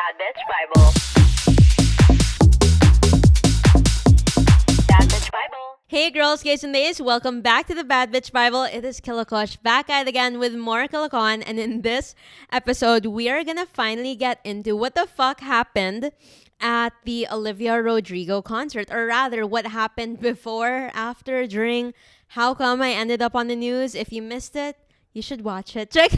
Bad Bitch Bible. Bad Bitch Bible. Hey girls, guys and days, welcome back to the Bad Bitch Bible. It is Kilakosh back at it again with more Kilakon, and in this episode, we are gonna finally get into what the fuck happened at the Olivia Rodrigo concert, or rather, what happened before, after, during, how come I ended up on the news. If you missed it, you should watch it. Check.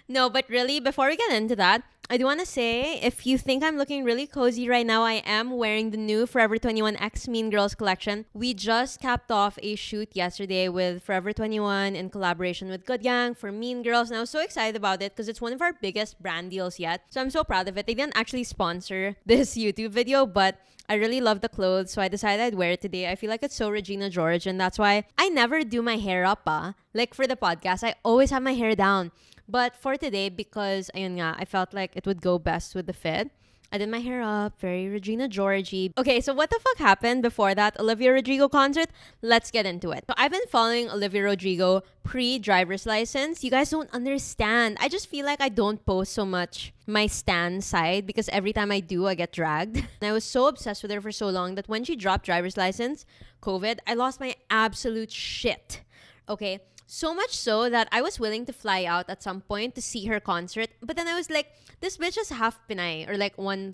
No, but really, before we get into that, I do want to say, if you think I'm looking really cozy right now, I am wearing the new Forever 21 X Mean Girls collection. We just capped off a shoot yesterday with Forever 21 in collaboration with Good Gang for Mean Girls, and I was so excited about it because it's one of our biggest brand deals yet. So I'm so proud of it. They didn't actually sponsor this YouTube video, but I really love the clothes, so I decided I'd wear it today. I feel like it's so Regina George, and that's why I never do my hair up, Like for the podcast, I always have my hair down. But for today, because ayun nga, I felt like it would go best with the fit, I did my hair up, very Regina Georgie. Okay, so what the fuck happened before that Olivia Rodrigo concert? Let's get into it. So I've been following Olivia Rodrigo pre-driver's license. You guys don't understand. I just feel like I don't post so much my stan side because every time I do, I get dragged. And I was so obsessed with her for so long that when she dropped driver's license, COVID, I lost my absolute shit. Okay? So much so that I was willing to fly out at some point to see her concert. But then I was like, this bitch is half Pinay or like 1/4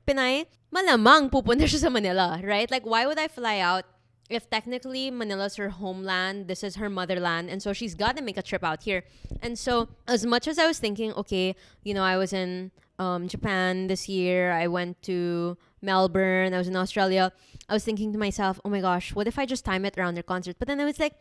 Pinay. Malamang pupunta siya sa Manila, right? Like, why would I fly out if technically Manila's her homeland, this is her motherland, and so she's got to make a trip out here. And so as much as I was thinking, okay, I was in Japan this year, I went to Melbourne, I was in Australia, I was thinking to myself, oh my gosh, what if I just time it around her concert? But then I was like,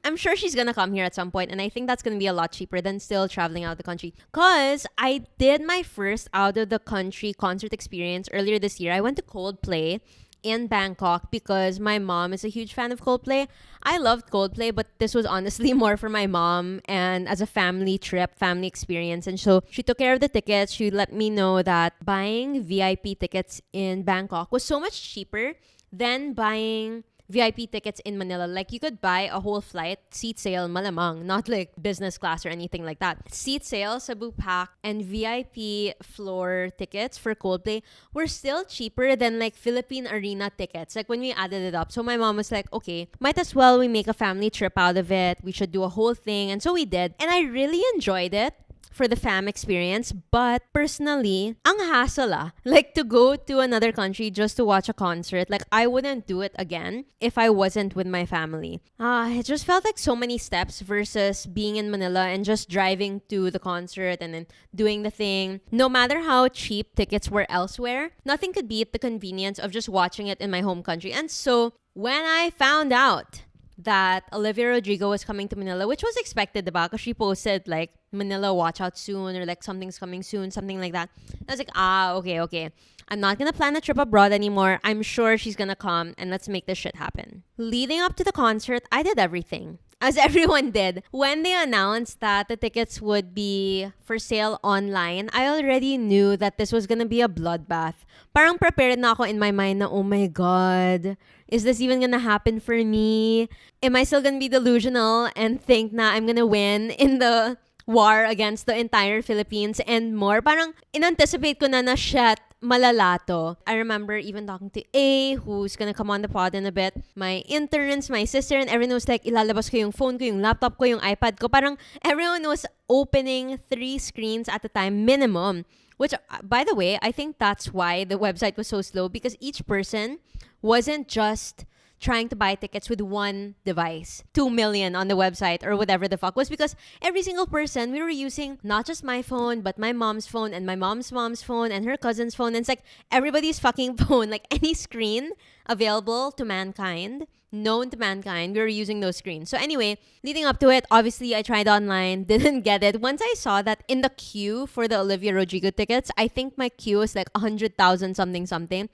I'm sure she's gonna come here at some point, and I think that's gonna be a lot cheaper than still traveling out of the country. Cause I did my first out of the country concert experience earlier this year. I went to Coldplay in Bangkok because my mom is a huge fan of Coldplay. I loved Coldplay, but this was honestly more for my mom and as a family trip, family experience. And so she took care of the tickets. She let me know that buying VIP tickets in Bangkok was so much cheaper than buying VIP tickets in Manila. Like, you could buy a whole flight, seat sale, malamang, not like business class or anything like that. Seat sale, Cebu Pack, and VIP floor tickets for Coldplay were still cheaper than like Philippine Arena tickets, like when we added it up. So my mom was like, okay, might as well we make a family trip out of it. We should do a whole thing. And so we did. And I really enjoyed it for the fam experience, but personally, ang hassle like to go to another country just to watch a concert, like I wouldn't do it again if I wasn't with my family. It just felt like so many steps versus being in Manila and just driving to the concert and then doing the thing. No matter how cheap tickets were elsewhere, nothing could beat the convenience of just watching it in my home country. And so when I found out that Olivia Rodrigo was coming to Manila, which was expected, diba? Because she posted like, Manila, watch out soon, or like something's coming soon, something like that. I was like, okay. I'm not gonna plan a trip abroad anymore. I'm sure she's gonna come and let's make this shit happen. Leading up to the concert, I did everything. As everyone did. When they announced that the tickets would be for sale online, I already knew that this was gonna be a bloodbath. Parang prepared na ako in my mind na, oh my God, is this even gonna happen for me? Am I still gonna be delusional and think na I'm gonna win in the war against the entire Philippines and more? Parang in-anticipate ko na shit, malala to. I remember even talking to A, who's gonna come on the pod in a bit, my interns, my sister, and everyone was like, ilalabas ko yung phone ko, yung laptop ko, yung iPad ko. Parang everyone was opening 3 screens at a time minimum. Which, by the way, I think that's why the website was so slow, because each person wasn't just trying to buy tickets with one device. 2 million on the website or whatever the fuck was, because every single person, we were using not just my phone, but my mom's phone and my mom's phone and her cousin's phone. And it's like everybody's fucking phone, like any screen available to mankind, known to mankind, we were using those screens. So anyway, leading up to it, obviously I tried online, didn't get it. Once I saw that in the queue for the Olivia Rodrigo tickets, I think my queue was like 100,000 something.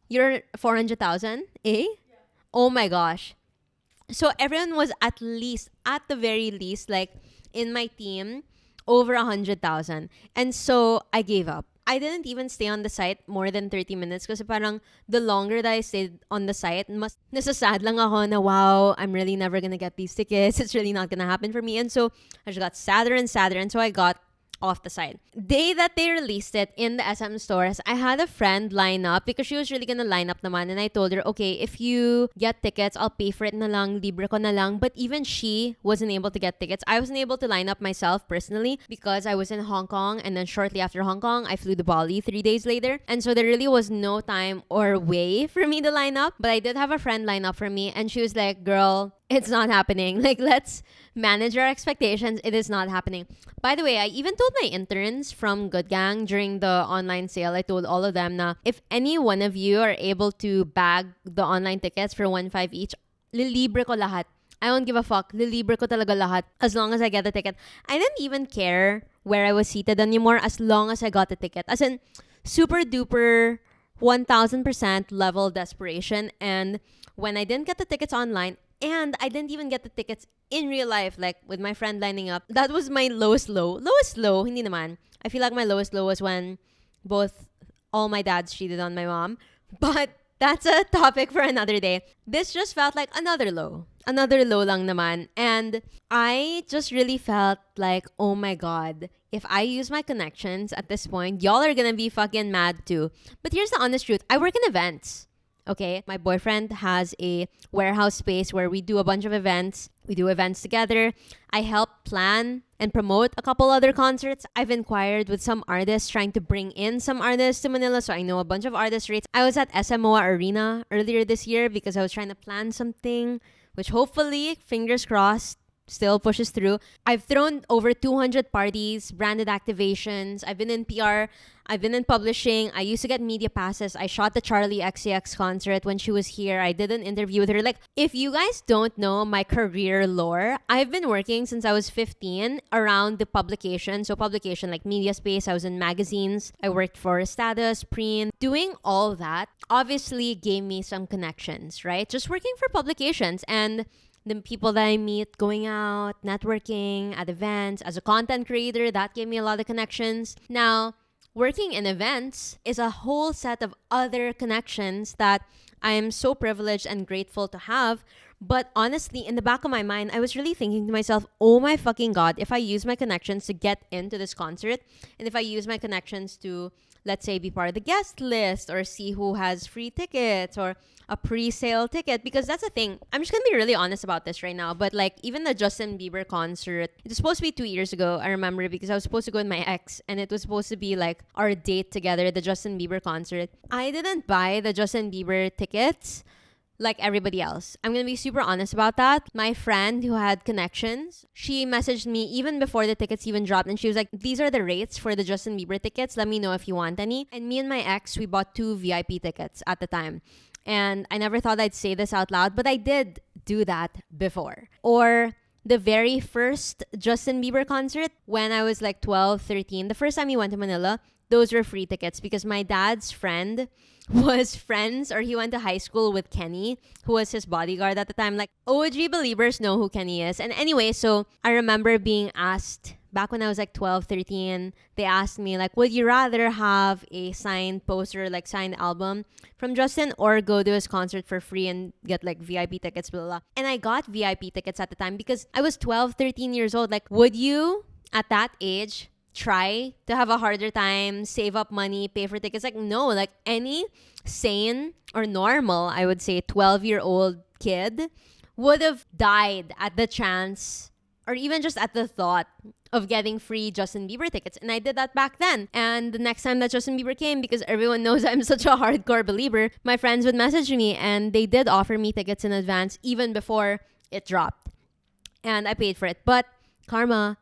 You're 400,000, eh? Yeah. Oh my gosh. So everyone was at the very least, like in my team, over 100,000. And so I gave up. I didn't even stay on the site more than 30 minutes kasi parang the longer that I stayed on the site, mas nasasad lang ako na wow, I'm really never gonna get these tickets. It's really not gonna happen for me. And so I just got sadder and sadder. And so I got off the site. Day that they released it in the SM stores, I had a friend line up because she was really gonna line up naman, and I told her, okay, if you get tickets, I'll pay for it na lang, libre ko na lang. But even she wasn't able to get tickets. I wasn't able to line up myself personally because I was in Hong Kong, and then shortly after Hong Kong, I flew to Bali 3 days later. And so there really was no time or way for me to line up. But I did have a friend line up for me, and she was like, girl, it's not happening. Like, let's manage our expectations. It is not happening. By the way, I even told my interns from Good Gang during the online sale, I told all of them na if any one of you are able to bag the online tickets for 1.5 each, lilibre ko lahat. I don't give a fuck. Lilibre ko talaga lahat as long as I get the ticket. I didn't even care where I was seated anymore as long as I got the ticket. As in, super duper 1000% level desperation. And when I didn't get the tickets online, and I didn't even get the tickets in real life, like with my friend lining up, that was my lowest low. Lowest low, hindi naman. I feel like my lowest low was when all my dads cheated on my mom. But that's a topic for another day. This just felt like another low. Another low lang naman. And I just really felt like, oh my God, if I use my connections at this point, y'all are gonna be fucking mad too. But here's the honest truth. I work in events. Okay, my boyfriend has a warehouse space where we do a bunch of events. We do events together. I help plan and promote a couple other concerts. I've inquired with some artists, trying to bring in some artists to Manila, so I know a bunch of artist rates. I was at SMOA Arena earlier this year because I was trying to plan something, which hopefully, fingers crossed, still pushes through. I've thrown over 200 parties, branded activations. I've been in PR. I've been in publishing. I used to get media passes. I shot the Charlie XCX concert when she was here. I did an interview with her. Like, if you guys don't know my career lore, I've been working since I was 15 around the publication. So publication like Media Space. I was in magazines. I worked for Status, Preen. Doing all that obviously gave me some connections, right? Just working for publications and the people that I meet, going out, networking, at events, as a content creator, that gave me a lot of connections. Now, working in events is a whole set of other connections that I am so privileged and grateful to have. But honestly, in the back of my mind, I was really thinking to myself, oh my fucking God, if I use my connections to get into this concert, and if I use my connections to, let's say, be part of the guest list or see who has free tickets or a pre-sale ticket, because that's the thing. I'm just gonna be really honest about this right now, but like even the Justin Bieber concert, it was supposed to be 2 years ago, I remember, because I was supposed to go with my ex and it was supposed to be like our date together, the Justin Bieber concert. I didn't buy the Justin Bieber tickets like everybody else. I'm gonna be super honest about that. My friend who had connections, she messaged me even before the tickets even dropped, and she was like, these are the rates for the Justin Bieber tickets, let me know if you want any. And me and my ex, we bought 2 VIP tickets at the time. And I never thought I'd say this out loud, but I did do that before. Or the very first Justin Bieber concert when I was like 12, 13, the first time he went to Manila, those were free tickets because my dad's friend was friends, or he went to high school with Kenny, who was his bodyguard at the time. Like, OG believers know who Kenny is. And anyway, so I remember being asked back when I was like 12, 13, they asked me like, would you rather have a signed poster, like signed album from Justin, or go to his concert for free and get like VIP tickets, blah, blah, blah. And I got VIP tickets at the time because I was 12, 13 years old. Like, would you at that age try to have a harder time, save up money, pay for tickets? Like, no, like any sane or normal, I would say 12-year-old kid would have died at the chance or even just at the thought of getting free Justin Bieber tickets. And I did that back then. And the next time that Justin Bieber came, because everyone knows I'm such a hardcore believer, my friends would message me and they did offer me tickets in advance even before it dropped. And I paid for it. But karma,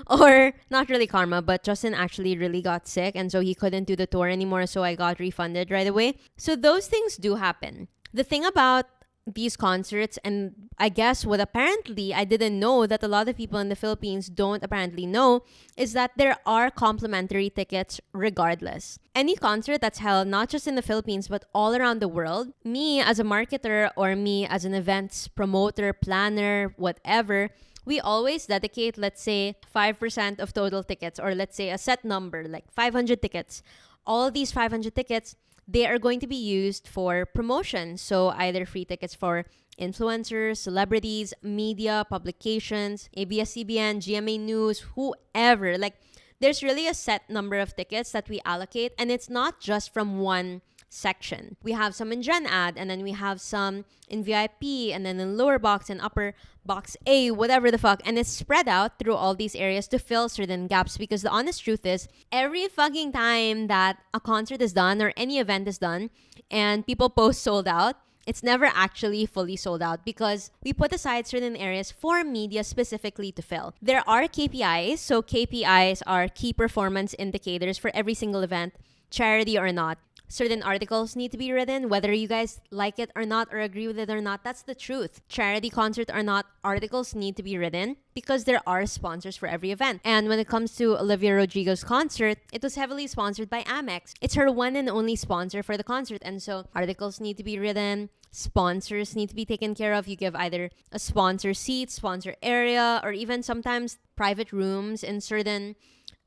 or not really karma, but Justin actually really got sick and so he couldn't do the tour anymore, so I got refunded right away. So those things do happen. The thing about these concerts, and I guess what apparently I didn't know that a lot of people in the Philippines don't apparently know, is that there are complimentary tickets regardless. Any concert that's held not just in the Philippines but all around the world, me as a marketer or me as an events promoter, planner, whatever, we always dedicate, let's say, 5% of total tickets, or let's say a set number, like 500 tickets. All of these 500 tickets, they are going to be used for promotion. So either free tickets for influencers, celebrities, media, publications, ABS-CBN, GMA News, whoever. Like, there's really a set number of tickets that we allocate, and it's not just from one section. We have some in Gen Ad, and then we have some in VIP, and then in lower box and upper box A, whatever the fuck. And it's spread out through all these areas to fill certain gaps, because the honest truth is, every fucking time that a concert is done or any event is done and people post sold out, it's never actually fully sold out, because we put aside certain areas for media specifically to fill. There are KPIs. So KPIs are key performance indicators for every single event, charity or not. Certain articles need to be written, whether you guys like it or not, or agree with it or not. That's the truth. Charity, concert or not, articles need to be written because there are sponsors for every event. And when it comes to Olivia Rodrigo's concert, it was heavily sponsored by Amex. It's her one and only sponsor for the concert. And so articles need to be written. Sponsors need to be taken care of. You give either a sponsor seat, sponsor area, or even sometimes private rooms in certain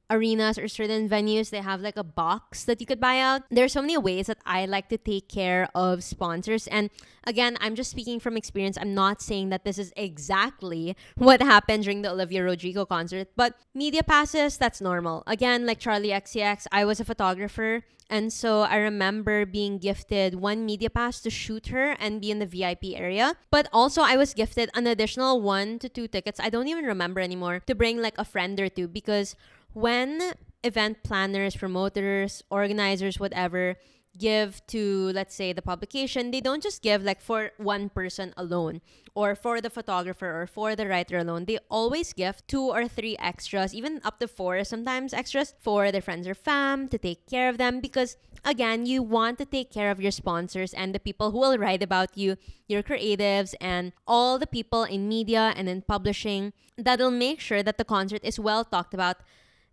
arenas or certain venues. They have like a box that you could buy out. There's so many ways that I like to take care of sponsors. And again, I'm just speaking from experience. I'm not saying that this is exactly what happened during the Olivia Rodrigo concert, but media passes, that's normal. Again, like Charlie XCX, I was a photographer, and so I remember being gifted one media pass to shoot her and be in the VIP area. But also I was gifted an additional 1 to 2 tickets, I don't even remember anymore, to bring like a friend or two, because when event planners, promoters, organizers, whatever, give to, let's say, the publication, they don't just give like for one person alone, or for the photographer, or for the writer alone. They always give 2 or 3 extras, even up to 4 sometimes extras, for their friends or fam, to take care of them. Because again, you want to take care of your sponsors and the people who will write about you, your creatives, and all the people in media and in publishing that'll make sure that the concert is well talked about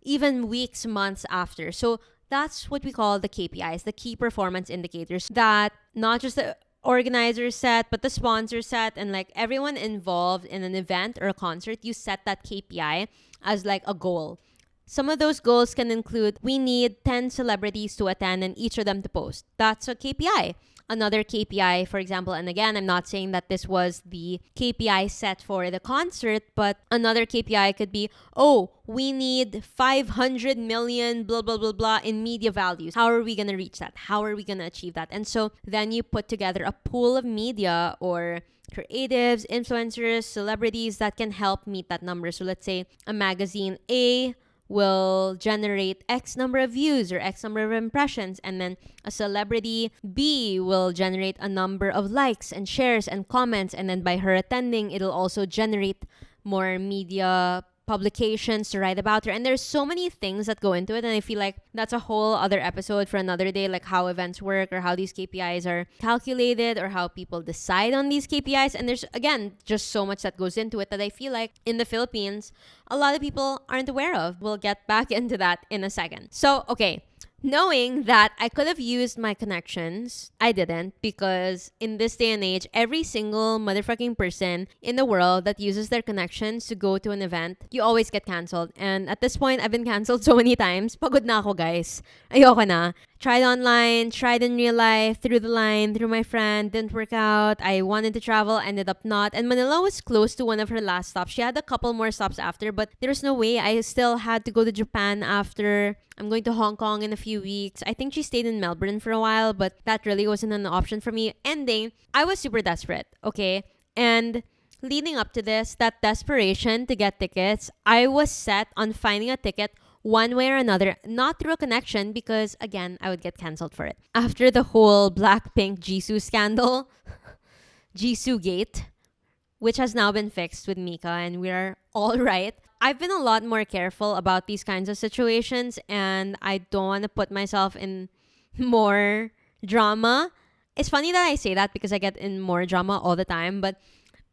even weeks, months after. So that's what we call the KPIs, the key performance indicators, that not just the organizers set, but the sponsors set, and like everyone involved in an event or a concert, you set that KPI as like a goal. Some of those goals can include, we need 10 celebrities to attend and each of them to post. That's a KPI. Another KPI, for example, and again, I'm not saying that this was the KPI set for the concert, but another KPI could be, oh, we need 500 million blah, blah, blah, blah in media values. How are we going to reach that? How are we going to achieve that? And so then you put together a pool of media or creatives, influencers, celebrities that can help meet that number. So let's say a magazine A will generate X number of views or X number of impressions, and then a celebrity B will generate a number of likes and shares and comments, and then by her attending, it'll also generate more media publications to write about her. And there's so many things that go into it, and I feel like that's a whole other episode for another day, like how events work or how these KPIs are calculated or how people decide on these KPIs. And there's, again, just so much that goes into it that I feel like in the Philippines a lot of people aren't aware of. We'll get back into that in a second. So okay, knowing that I could have used my connections, I didn't, because in this day and age, every single motherfucking person in the world that uses their connections to go to an event, you always get canceled. And at this point, I've been canceled so many times. Pagod na ako, guys. Ayoko na. Tried online, tried in real life, through the line, through my friend, didn't work out. I wanted to travel, ended up not. And Manila was close to one of her last stops. She had a couple more stops after, but there was no way. I still had to go to Japan after. I'm going to Hong Kong in a few weeks. I think she stayed in Melbourne for a while, but that really wasn't an option for me. Ending, I was super desperate, okay? And leading up to this, that desperation to get tickets, I was set on finding a ticket one way or another, not through a connection, because again, I would get canceled for it. After the whole Blackpink Jisoo scandal, Jisoo Gate, which has now been fixed with Mika and we're all right, I've been a lot more careful about these kinds of situations, and I don't want to put myself in more drama. It's funny that I say that because I get in more drama all the time, but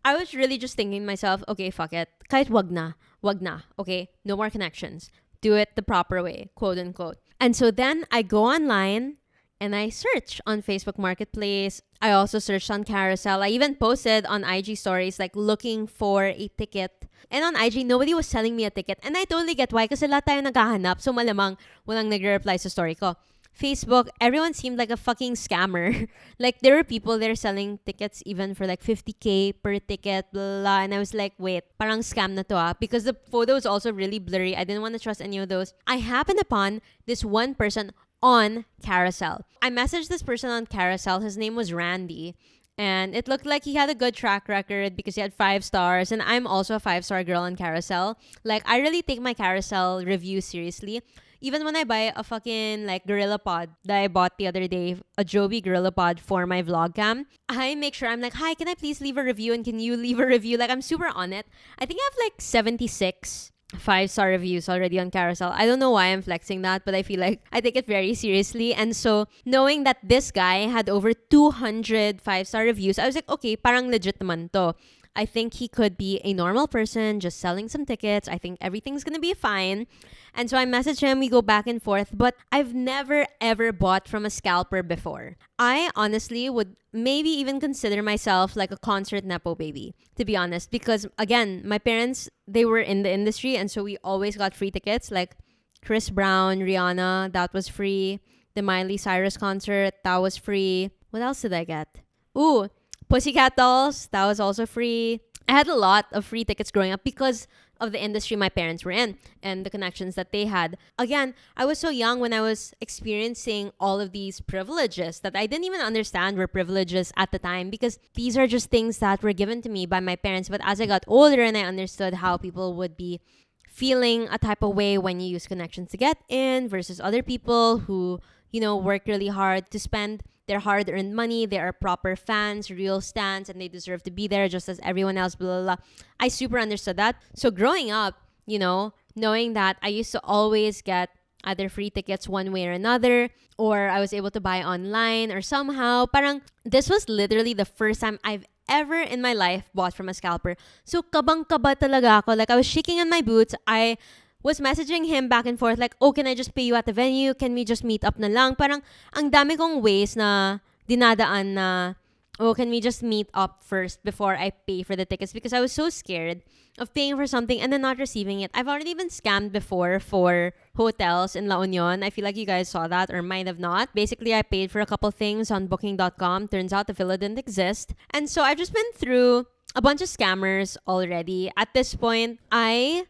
I was really just thinking to myself, okay, fuck it. Kahit wag na, okay? No more connections. Do it the proper way, quote unquote. And so then I go online and I search on Facebook Marketplace. I also searched on Carousel. I even posted on IG stories like looking for a ticket. And on IG, nobody was selling me a ticket. And I totally get why, kasi lahat tayo naghahanap. So malamang walang nagre-reply sa story ko. Facebook, everyone seemed like a fucking scammer. Like, there were people there selling tickets even for like 50K per ticket, blah, blah, blah. And I was like, wait, parang scam na to because the photo was also really blurry. I didn't want to trust any of those. I happened upon this one person on Carousel. I messaged this person on Carousel. His name was Randy. And it looked like he had a good track record because he had 5 stars. And I'm also a 5-star girl on Carousel. Like, I really take my Carousel reviews seriously. Even when I buy a fucking like Gorilla Pod that I bought the other day, a Joby Gorilla Pod for my vlog cam, I make sure I'm like, hi, can I please leave a review? And can you leave a review? Like, I'm super on it. I think I have like 76 5-star reviews already on Carousel. I don't know why I'm flexing that, but I feel like I take it very seriously. And so knowing that this guy had over 200 5-star reviews, I was like, okay, parang legit naman to. I think he could be a normal person just selling some tickets. I think everything's gonna be fine. And so I message him, we go back and forth, but I've never ever bought from a scalper before. I honestly would maybe even consider myself like a concert nepo baby, to be honest, because again, my parents, they were in the industry, and so we always got free tickets, like Chris Brown, Rihanna, that was free. The Miley Cyrus concert, that was free. What else did I get? Ooh, Pussycat Dolls, that was also free. I had a lot of free tickets growing up because of the industry my parents were in and the connections that they had. Again, I was so young when I was experiencing all of these privileges that I didn't even understand were privileges at the time, because these are just things that were given to me by my parents. But as I got older and I understood how people would be feeling a type of way when you use connections to get in versus other people who, you know, work really hard to spend their hard-earned money. They are proper fans, real stans, and they deserve to be there just as everyone else, blah, blah, blah. I super understood that. So growing up, you know, knowing that I used to always get either free tickets one way or another, or I was able to buy online or somehow, parang this was literally the first time I've ever in my life bought from a scalper. So kabang-kaba talaga ako. Like, I was shaking in my boots. I was messaging him back and forth like, oh, can I just pay you at the venue? Can we just meet up na lang? Parang ang dami kong ways na dinadaan na, oh, can we just meet up first before I pay for the tickets? Because I was so scared of paying for something and then not receiving it. I've already been scammed before for hotels in La Union. I feel like you guys saw that or might have not. Basically, I paid for a couple things on booking.com. Turns out the villa didn't exist. And so I've just been through a bunch of scammers already. At this point, I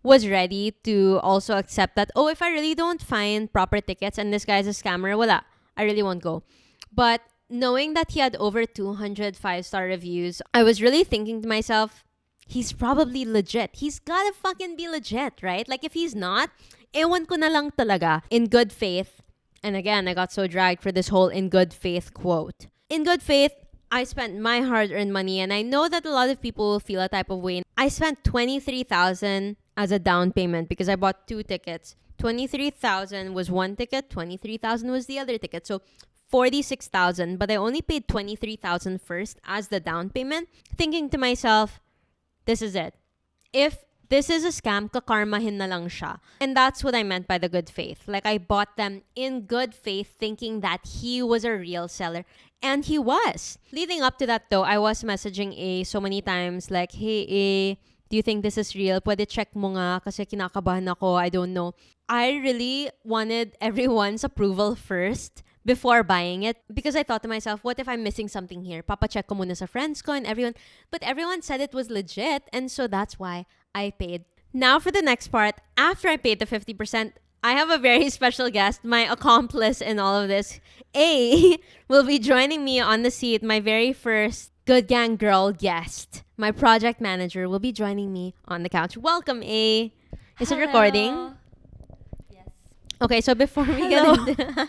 was ready to also accept that, oh, if I really don't find proper tickets and this guy's a scammer, wala, I really won't go. But knowing that he had over 200 5-star reviews, I was really thinking to myself, he's probably legit. He's gotta fucking be legit, right? Like, if he's not, ewan ko na lang talaga. In good faith, and again, I got so dragged for this whole in good faith quote. In good faith, I spent my hard-earned money, and I know that a lot of people will feel a type of way. I spent $23,000 as a down payment because I bought 2 tickets. $23,000 was one ticket, $23,000 was the other ticket. So $46,000, but I only paid $23,000 first as the down payment, thinking to myself, this is it. If this is a scam, kakarmahin na lang siya. And that's what I meant by the good faith. Like, I bought them in good faith, thinking that he was a real seller. And he was. Leading up to that though, I was messaging A so many times like, hey A, do you think this is real? Pwede check mo nga kasi kinakabahan ako. I don't know. I really wanted everyone's approval first before buying it, because I thought to myself, what if I'm missing something here? Papa-check ko muna sa friends ko and everyone. But everyone said it was legit, and so that's why I paid. Now for the next part, after I paid the 50%, I have a very special guest, my accomplice in all of this. A will be joining me on the seat, my very first Good Gang Girl guest. My project manager will be joining me on the couch. Welcome, A. Is it recording? Yes. Okay, so before we get into...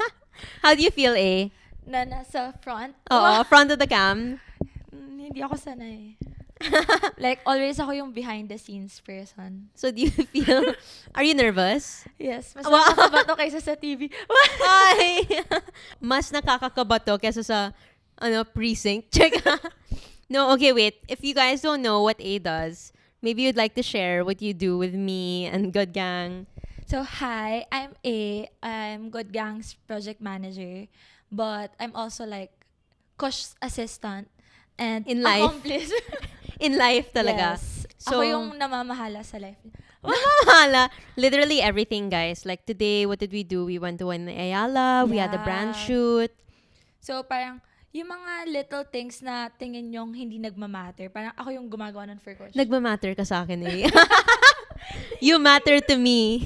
How do you feel, A? Na nasa front? Oo, front of the cam. Hindi ako sanay. Like, always ako yung behind the scenes person. So do you feel... Are you nervous? Yes. Mas nakakabato kaysa sa TV. Ay! Mas nakakakabato kesa sa precinct. Check. No, okay, wait. If you guys don't know what A does, maybe you'd like to share what you do with me and Good Gang. So, hi, I'm A. I'm Good Gang's project manager. But I'm also like Kush's assistant and In life. accomplice. In life talaga. Yes. So, ako yung namamahala sa life. Mamahala. Literally everything, guys. Like today, what did we do? We went to an Ayala. We had a brand Yeah. shoot. So, parang, yung mga little things na tingin nyong hindi nagmamatter, parang ako yung gumagawa nun for Kush. Nagmamatter ka sa akin eh. You matter to me.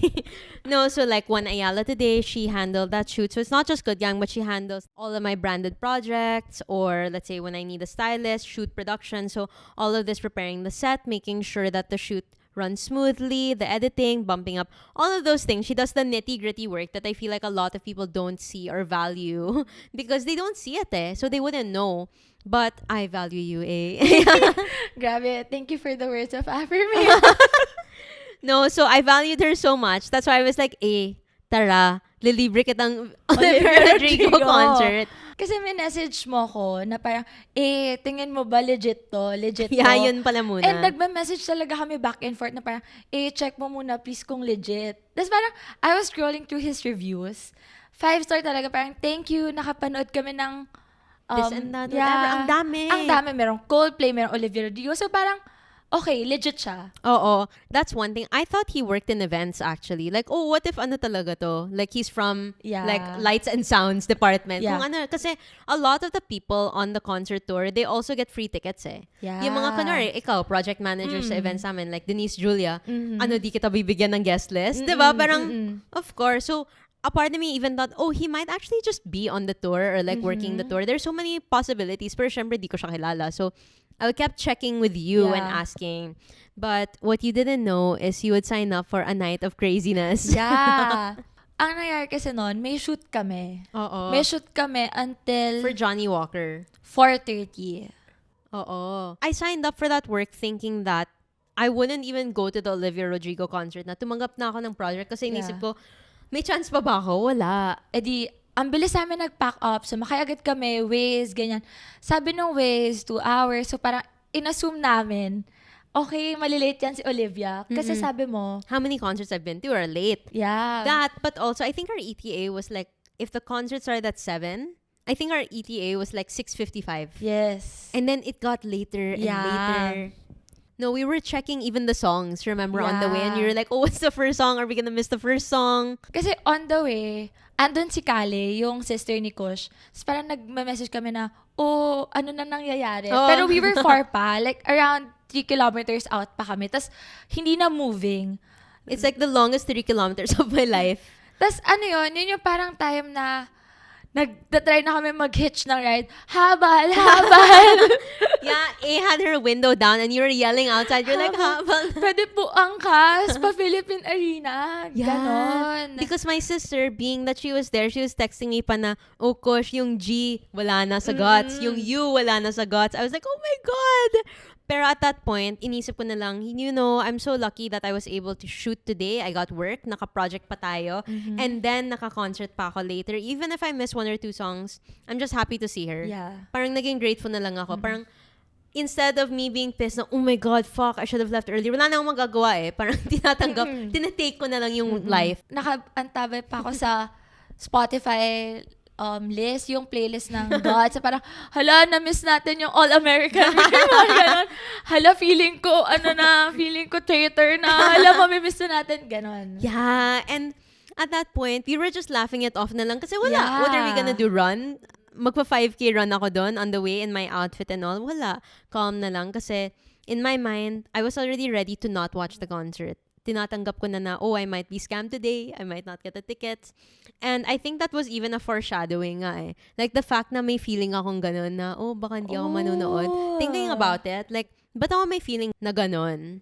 No, so like one Ayala today, she handled that shoot. So it's not just Good Gang, but she handles all of my branded projects, or let's say when I need a stylist, shoot production. So all of this, preparing the set, making sure that the shoot runs smoothly, the editing, bumping up, all of those things. She does the nitty-gritty work that I feel like a lot of people don't see or value because they don't see it so they wouldn't know. But I value you, Grabe, thank you for the words of affirmation. No, so I valued her so much. That's why I was like, tara, lilibre kitang Olivia Rodrigo concert. Kasi may message mo ko na parang, tingin mo ba legit to? Legit Yeah, to? yun pala muna. And nagme-message talaga kami back and forth na parang, check mo muna please kung legit. Tapos parang, I was scrolling through his reviews. 5-star talaga, parang, thank you, nakapanood kami ng This and that, whatever. Ang dami. Ang dami. Merong Coldplay, merong Olivia Rodrigo. So parang, okay, legit siya. Oo. That's one thing. I thought he worked in events actually. Like, what if ano talaga to? Like, he's from like lights and sounds department. Yeah. Kung ano, kasi a lot of the people on the concert tour, they also get free tickets Yeah. Yung mga kunwari, ikaw, project manager sa events namin, like Denise Julia, ano, di kita bibigyan ng guest list? Diba? Parang, of course. So, a part of me even thought, he might actually just be on the tour or like working the tour. There's so many possibilities. Pero syempre, di ko siya kilala. So, I kept checking with you and asking. But what you didn't know is you would sign up for a night of craziness. Yeah. Ang nangyari kasi noon, may shoot kami. Oo. May shoot kami until For Johnny Walker. 4:30. Oo. I signed up for that work thinking that I wouldn't even go to the Olivia Rodrigo concert na tumanggap na ako ng project kasi inisip ko, may chance pa ba ako? Wala. E di, ang bilis namin nag-pack up. So, agad kami, Waze, ganyan. Sabi ng Waze, 2 hours. So, parang inassume namin, okay, malilate yan si Olivia. Kasi sabi mo, How many concerts I've been to are late. yeah. That, but also, I think our ETA was like, if the concert started at 7, I think our ETA was like 6:55. Yes. And then it got later and later. No, we were checking even the songs, remember, on the way. And you were like, what's the first song? Are we gonna miss the first song? Kasi on the way, andun si Kale, yung sister ni Kush. So parang nagme-message kami na, ano na nangyayari? Pero we were far pa, like around 3 kilometers out pa kami. Tapos hindi na moving. It's like the longest 3 kilometers of my life. Tapos yun yung parang time na nagtatry na kami mag-hitch ng ride. Habal! Yeah, A had her window down and you were yelling outside. You're like, habal. Pwede po angkas pa Philippine Arena. Ganon. Because my sister, being that she was there, she was texting me pa na, Kush, yung G, wala na sa guts. Yung U, wala na sa guts. I was like, oh my God! Pero at that point, inisip ko na lang, I'm so lucky that I was able to shoot today. I got work, naka-project pa tayo, and then naka-concert pa ako later. Even if I miss 1 or 2 songs, I'm just happy to see her. Yeah. Parang naging grateful na lang ako. Parang, instead of me being pissed na, oh my God, fuck, I should have left earlier. Wala na akong magagawa Parang tinatanggap, tinatake ko na lang yung life. Nakaantabay pa ako sa Spotify list, yung playlist ng God. So parang, hala, na-miss natin yung All-American. Hala, feeling ko traitor na. Hala, mamimiss na natin. Ganon. Yeah, and at that point, we were just laughing it off na lang kasi wala. Yeah. What are we gonna do, run? Magpa 5K run ako doon on the way in my outfit and all. Wala. Calm na lang kasi in my mind, I was already ready to not watch the concert. Tinatanggap ko na I might be scammed today. I might not get the tickets. And I think that was even a foreshadowing nga Like the fact na may feeling akong ganun na, baka hindi ako manunood. Thinking about it, like, ba't ako may feeling na ganun?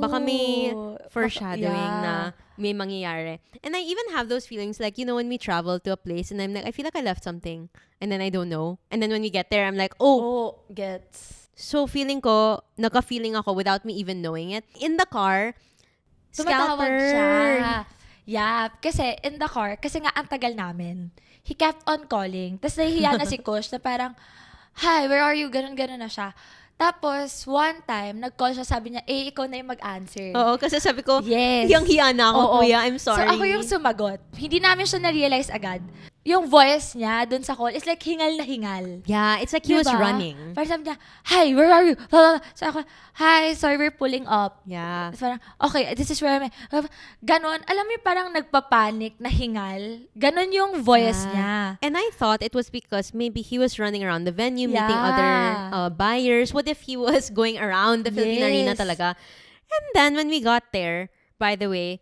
Baka may foreshadowing na may mangyayari. And I even have those feelings like, when we travel to a place and I'm like, I feel like I left something. And then I don't know. And then when we get there, I'm like, Gets. So feeling ko, naka-feeling ako without me even knowing it. In the car, Tumatawag Scalper. siya. Yeah, kasi in the car, kasi nga ang tagal namin. He kept on calling. Tapos nahihiya na si Kush na parang, hi, where are you? Ganon na siya. Tapos, one time, nag-call siya, sabi niya, ikaw na yung mag-answer. Oo, kasi sabi ko, Yes. hiyang-hiya na ako, Oo. kuya, I'm sorry. So, ako yung sumagot. Hindi namin siya na-realize agad. yung voice niya dun sa call is like hingal na hingal. Yeah, it's like he was running. Parang sabi niya, hi, where are you? So ako, hi, sorry, we're pulling up. Yeah. Tapos parang, okay, this is where I'm at. Ganon, alam mo yung parang nagpapanik na hingal. Ganon yung voice niya. And I thought it was because maybe he was running around the venue, meeting other buyers. What if he was going around the Philippine Arena talaga? And then when we got there, by the way,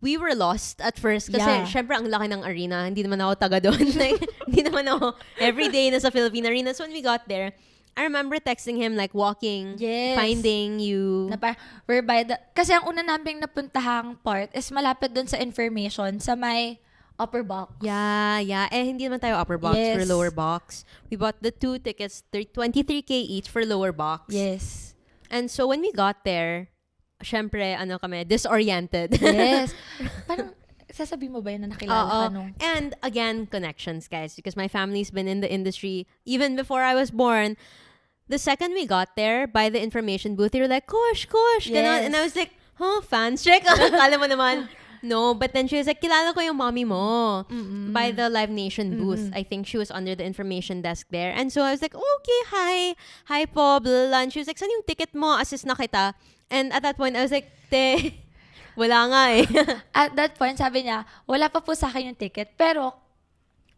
we were lost at first kasi syempre ang laki ng arena. Hindi naman ako taga doon. Like, hindi naman ako everyday na sa Philippine Arena. So when we got there, I remember texting him like walking, finding you. Na we're by the... Kasi ang una naming napuntahang part is malapit doon sa information sa may upper box. Yeah. Eh, hindi naman tayo upper box for lower box. We bought the 2 tickets, 23K each for lower box. Yes. And so when we got there, syempre, disoriented. Yes. Parang, sasabihin mo ba yun na nakilala ka nung? And again, connections, guys. Because my family's been in the industry even before I was born. The second we got there, by the information booth, they were like, Kosh, ganon. And I was like, fans check? Kala mo naman. No, but then she was like, kilala ko yung mommy mo. By the Live Nation booth. I think she was under the information desk there. And so I was like, okay, hi po, blah, blah. And she was like, saan yung ticket mo? Assist na kita. And at that point, I was like, te, wala nga eh. At that point, sabi niya, wala pa po sa akin yung ticket. Pero,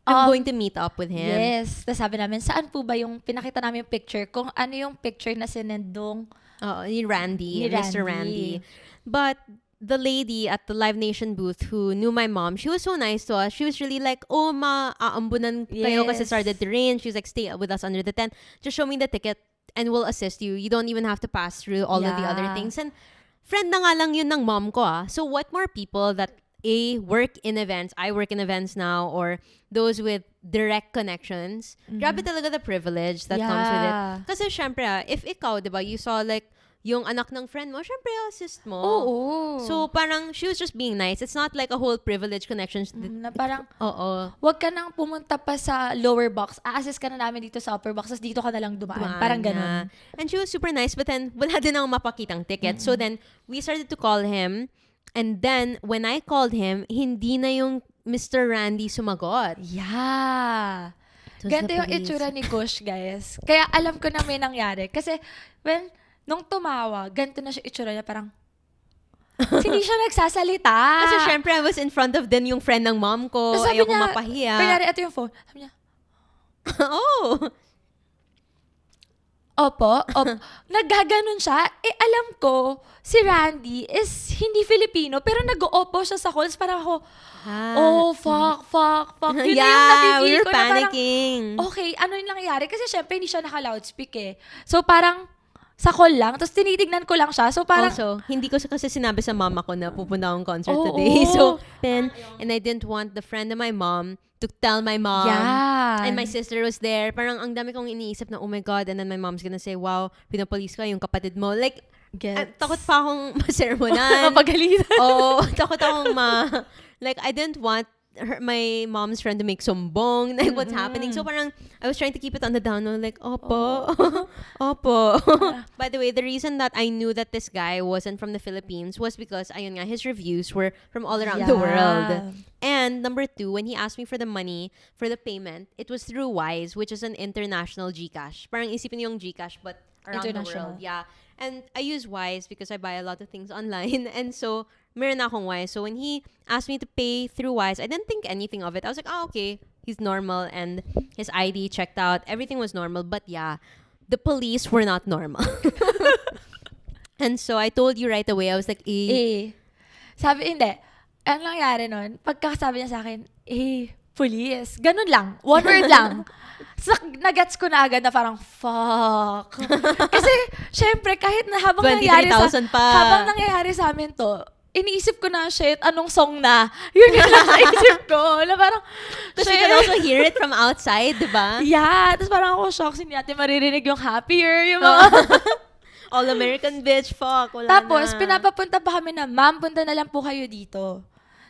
I'm going to meet up with him. Yes. Tapos sabi namin, saan po ba yung, pinakita namin yung picture, kung ano yung picture na sinendong ni Randy, Mr. Randy. But the lady at the Live Nation booth who knew my mom, she was so nice to us. She was really like, maaambunan kayo kasi started to rain. She was like, stay with us under the tent. Just show me the ticket and we'll assist you. You don't even have to pass through all of the other things. And friend na nga lang yun ng mom ko So what more people that work in events, I work in events now, or those with direct connections, grabe talaga the privilege that comes with it. Kasi syempre, if ikaw, diba, you saw like, yung anak ng friend mo, syempre, assist mo. Oo. So, parang, she was just being nice. It's not like a whole privilege connection. Na parang, wag ka nang pumunta pa sa lower box. A-assist ka na namin dito sa upper box. Tapos dito ka na lang dumaan. Parang ganun. And she was super nice. But then, wala din akong mapakitang ticket. So then, we started to call him. And then, when I called him, hindi na yung Mr. Randy sumagot. Yeah. Ganito yung itsura ni Kush, guys. Kaya alam ko na may nangyari. Kasi, nung tumawa, ganito na siya itsura niya, parang, hindi siya nagsasalita. Kasi syempre, I was in front of din yung friend ng mom ko. Ayaw ko mapahiya. Kanyari, ito yung phone. Sabi niya, Opo. Naggaganon siya. Alam ko, si Randy is hindi Filipino, pero nag-o-opo siya sa calls. Parang ako, fuck. Yun na yung napipili we were ko na panicking. parang, okay, ano yung nangyayari? Kasi syempre, hindi siya naka-loudspeak So parang, sa call lang, tapos tinitignan ko lang siya. So parang, also, hindi ko kasi sinabi sa mama ko na pupunta akong concert today. So, and I didn't want the friend of my mom to tell my mom. Yeah. And my sister was there. Parang ang dami kong iniisip na, oh my God. And then my mom's gonna say, wow, pinapolis ka yung kapatid mo. Like, takot pa akong masermonan. mapagalitan. Takot akong like, I didn't want my mom's friend to make sumbong, like what's happening. So parang, I was trying to keep it on the down low, like, opo. By the way, the reason that I knew that this guy wasn't from the Philippines was because, ayun nga, his reviews were from all around the world. And number 2, when he asked me for the money, for the payment, it was through Wise, which is an international GCash. Parang isipin yung GCash, but around the world. Yeah. And I use Wise because I buy a lot of things online. And so, meron akong Wise. So when he asked me to pay through Wise, I didn't think anything of it. I was like, okay, he's normal. And his ID checked out. Everything was normal. But yeah, the police were not normal. And so I told you right away, I was like, Sabi, hindi. Ang nangyari nun, pagkakasabi niya sa akin, police. Ganun lang. One word lang. So, nagets ko na agad na parang, fuck. Kasi, syempre, kahit na habang nangyayari sa amin to, iniisip ko na, shit, anong song na? Yun yung nasa isip ko. Na parang, because you can also hear it from outside, diba? Yeah. Tapos parang ako shocked, hindi natin maririnig yung happier, yung mga... All-American bitch, fuck, wala Tapos, na. pinapapunta pa kami na, ma'am, punta na lang po kayo dito.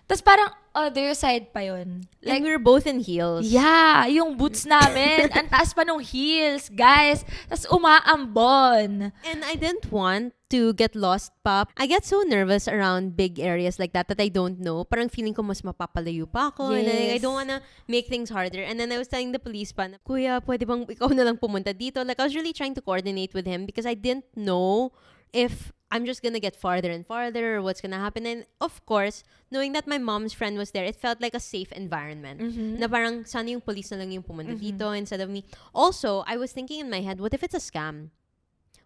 Tapos parang other side pa yun. Like, we were both in heels. Yeah, yung boots namin, ang taas pa nung heels, guys. Tapos umaambon. And I didn't want to get lost pa. I get so nervous around big areas like that I don't know. Parang feeling ko mas mapapalayo pa ako. Yes. And I don't wanna make things harder. And then I was telling the police pa na, Kuya, pwede bang ikaw na lang pumunta dito? Like, I was really trying to coordinate with him because I didn't know if I'm just gonna get farther and farther or what's gonna happen. And of course, knowing that my mom's friend was there, it felt like a safe environment. Na parang sana yung police na lang yung pumunta dito instead of me. Also, I was thinking in my head, what if it's a scam?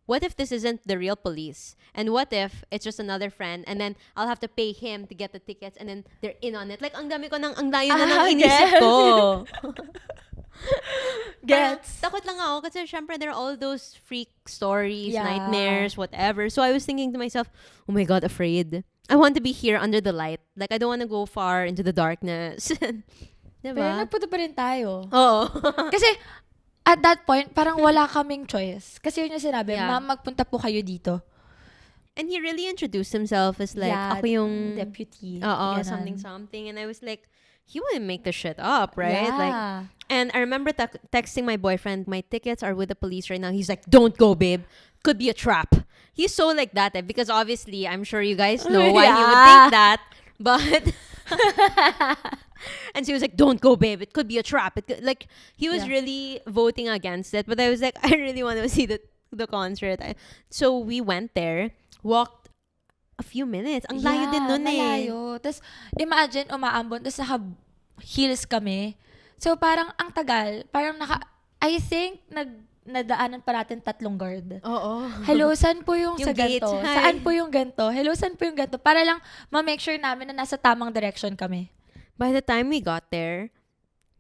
What if this isn't the real police? And what if it's just another friend and then I'll have to pay him to get the tickets and then they're in on it? Like, ang dayo na nang inisip ko. Gets. Takot lang ako kasi syempre there are all those freak stories, nightmares, whatever. So I was thinking to myself, oh my God, afraid. I want to be here under the light. Like, I don't want to go far into the darkness. Diba? Pero nagpunta pa rin tayo. Oo. Kasi at that point, parang wala kaming choice. Kasi yun yung sinabi, Yeah. Ma'am, magpunta po kayo dito. And he really introduced himself as like, Yeah, ako yung deputy. Oo, Ganon. something. And I was like, he wouldn't make the shit up, right? Yeah. Like, and I remember texting my boyfriend, my tickets are with the police right now. He's like, don't go, babe. Could be a trap. He's so like that because obviously, I'm sure you guys know why he would think that. But, and she was like, don't go, babe. It could be a trap. Like, he was really voting against it. But I was like, I really want to see the concert. So we went there, walked a few minutes. Ang layo din nun eh. Malayo. Tapos, imagine, umaambon, tapos naka-heels kami. So, parang ang tagal. Parang I think, nadaanan pa natin 3 guard. Oo. Hello, saan po yung sa gate? ganito? Hi. Saan po yung ganito? Hello, saan po yung ganito? Para lang ma-make sure namin na nasa tamang direction kami. By the time we got there,